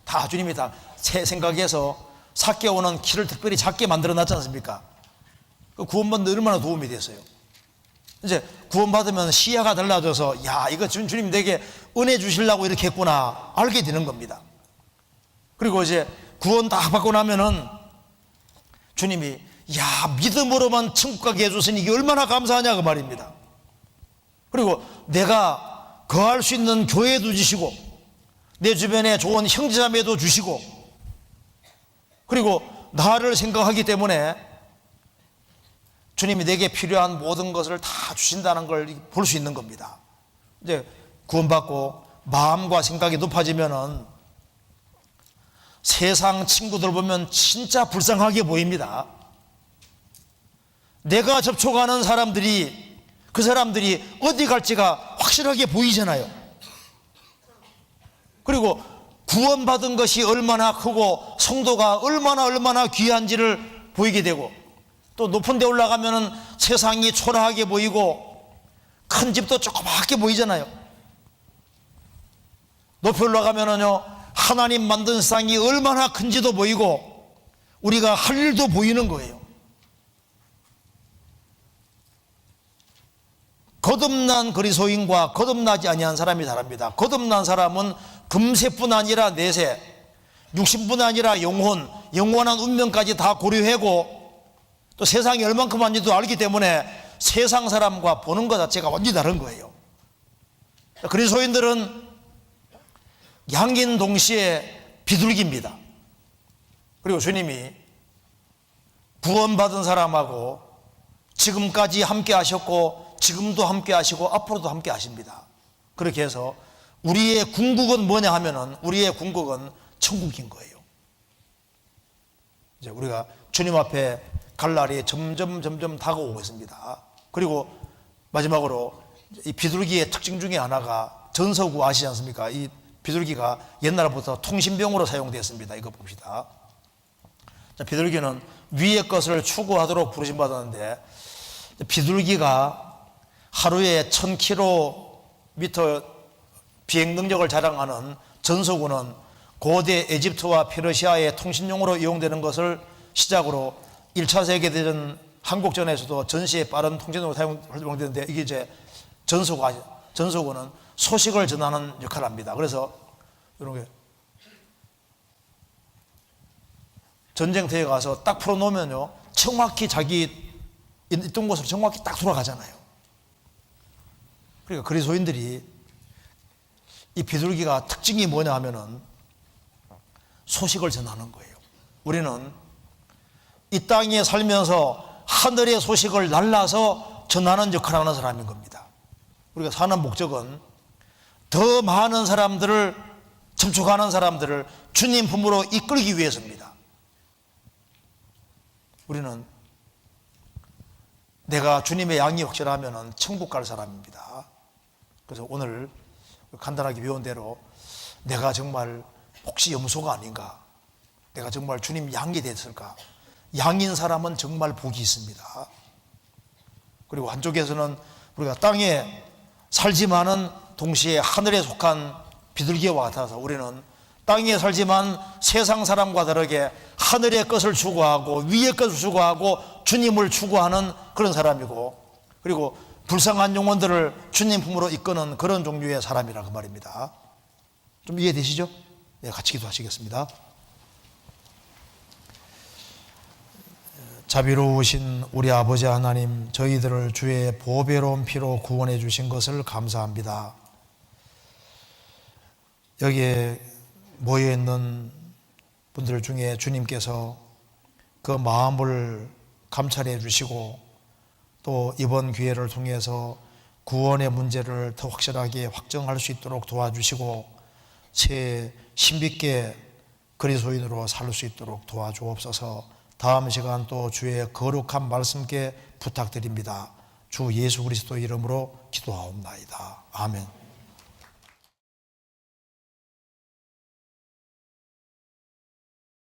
다 주님이 다 새 생각해서 삭게 오는 키를 특별히 작게 만들어 놨지 않습니까? 그 구원받는 데 얼마나 도움이 됐어요. 이제 구원받으면 시야가 달라져서, 야, 이거 주님 내게 은혜 주시려고 이렇게 했구나 알게 되는 겁니다. 그리고 이제 구원 다 받고 나면은 주님이, 야, 믿음으로만 천국 가게 해줬으니 이게 얼마나 감사하냐 그 말입니다. 그리고 내가 거할 수 있는 교회도 주시고 내 주변에 좋은 형제자매도 주시고, 그리고 나를 생각하기 때문에 주님이 내게 필요한 모든 것을 다 주신다는 걸 볼 수 있는 겁니다. 이제 구원받고 마음과 생각이 높아지면은 세상 친구들 보면 진짜 불쌍하게 보입니다. 내가 접촉하는 사람들이, 그 사람들이 어디 갈지가 확실하게 보이잖아요. 그리고 구원받은 것이 얼마나 크고 성도가 얼마나 귀한지를 보이게 되고, 또 높은 데 올라가면은 세상이 초라하게 보이고 큰 집도 조그맣게 보이잖아요. 높이 올라가면은요, 하나님 만든 세상이 얼마나 큰지도 보이고 우리가 할 일도 보이는 거예요. 거듭난 그리스도인과 거듭나지 아니한 사람이 다릅니다. 거듭난 사람은 금세뿐 아니라 내세, 육신뿐 아니라 영원한 운명까지 다 고려하고 또 세상이 얼만큼 한지도 알기 때문에 세상 사람과 보는 것 자체가 완전히 다른 거예요. 그리스도인들은 양인 동시에 비둘기입니다. 그리고 주님이 구원받은 사람하고 지금까지 함께 하셨고 지금도 함께 하시고 앞으로도 함께 하십니다. 그렇게 해서 우리의 궁극은 뭐냐 하면은, 우리의 궁극은 천국인 거예요. 이제 우리가 주님 앞에 갈 날이 점점 다가오고 있습니다. 그리고 마지막으로 이 비둘기의 특징 중에 하나가, 전서구 아시지 않습니까? 이 비둘기가 옛날부터 통신병으로 사용됐습니다. 이거 봅시다. 자, 비둘기는 위의 것을 추구하도록 부르심 받았는데, 비둘기가 하루에 1000km 비행 능력을 자랑하는 전서구는 고대 에집트와 페르시아의 통신용으로 이용되는 것을 시작으로 1차 세계대전 한국전에서도 전시에 빠른 통신으로 사용되는데, 이게 이제 전서구는 소식을 전하는 역할을 합니다. 그래서 이런 게 전쟁터에 가서 딱 풀어놓으면요, 정확히 자기 있던 곳으로 정확히 딱 돌아가잖아요. 그러니까 그리스도인들이 이 비둘기가 특징이 뭐냐 하면은 소식을 전하는 거예요. 우리는 이 땅에 살면서 하늘의 소식을 날라서 전하는 역할을 하는 사람인 겁니다. 우리가 사는 목적은 더 많은 사람들을, 접촉하는 사람들을 주님 품으로 이끌기 위해서입니다. 우리는 내가 주님의 양이 확실하면 천국 갈 사람입니다. 그래서 오늘 간단하게 배운 대로 내가 정말 혹시 염소가 아닌가, 내가 정말 주님 양이 됐을까, 양인 사람은 정말 복이 있습니다. 그리고 한쪽에서는 우리가 땅에 살지만은 동시에 하늘에 속한 비둘기와 같아서 우리는 땅에 살지만 세상 사람과 다르게 하늘의 것을 추구하고 위의 것을 추구하고 주님을 추구하는 그런 사람이고, 그리고 불쌍한 영혼들을 주님 품으로 이끄는 그런 종류의 사람이라고 말입니다. 좀 이해되시죠? 네, 같이 기도하시겠습니다. 자비로우신 우리 아버지 하나님, 저희들을 주의 보배로운 피로 구원해 주신 것을 감사합니다. 여기에 모여 있는 분들 중에 주님께서 그 마음을 감찰해 주시고 또 이번 기회를 통해서 구원의 문제를 더 확실하게 확정할 수 있도록 도와주시고 새 신비있게 그리스도인으로 살 수 있도록 도와주옵소서. 다음 시간 또 주의 거룩한 말씀께 부탁드립니다. 주 예수 그리스도 이름으로 기도하옵나이다. 아멘.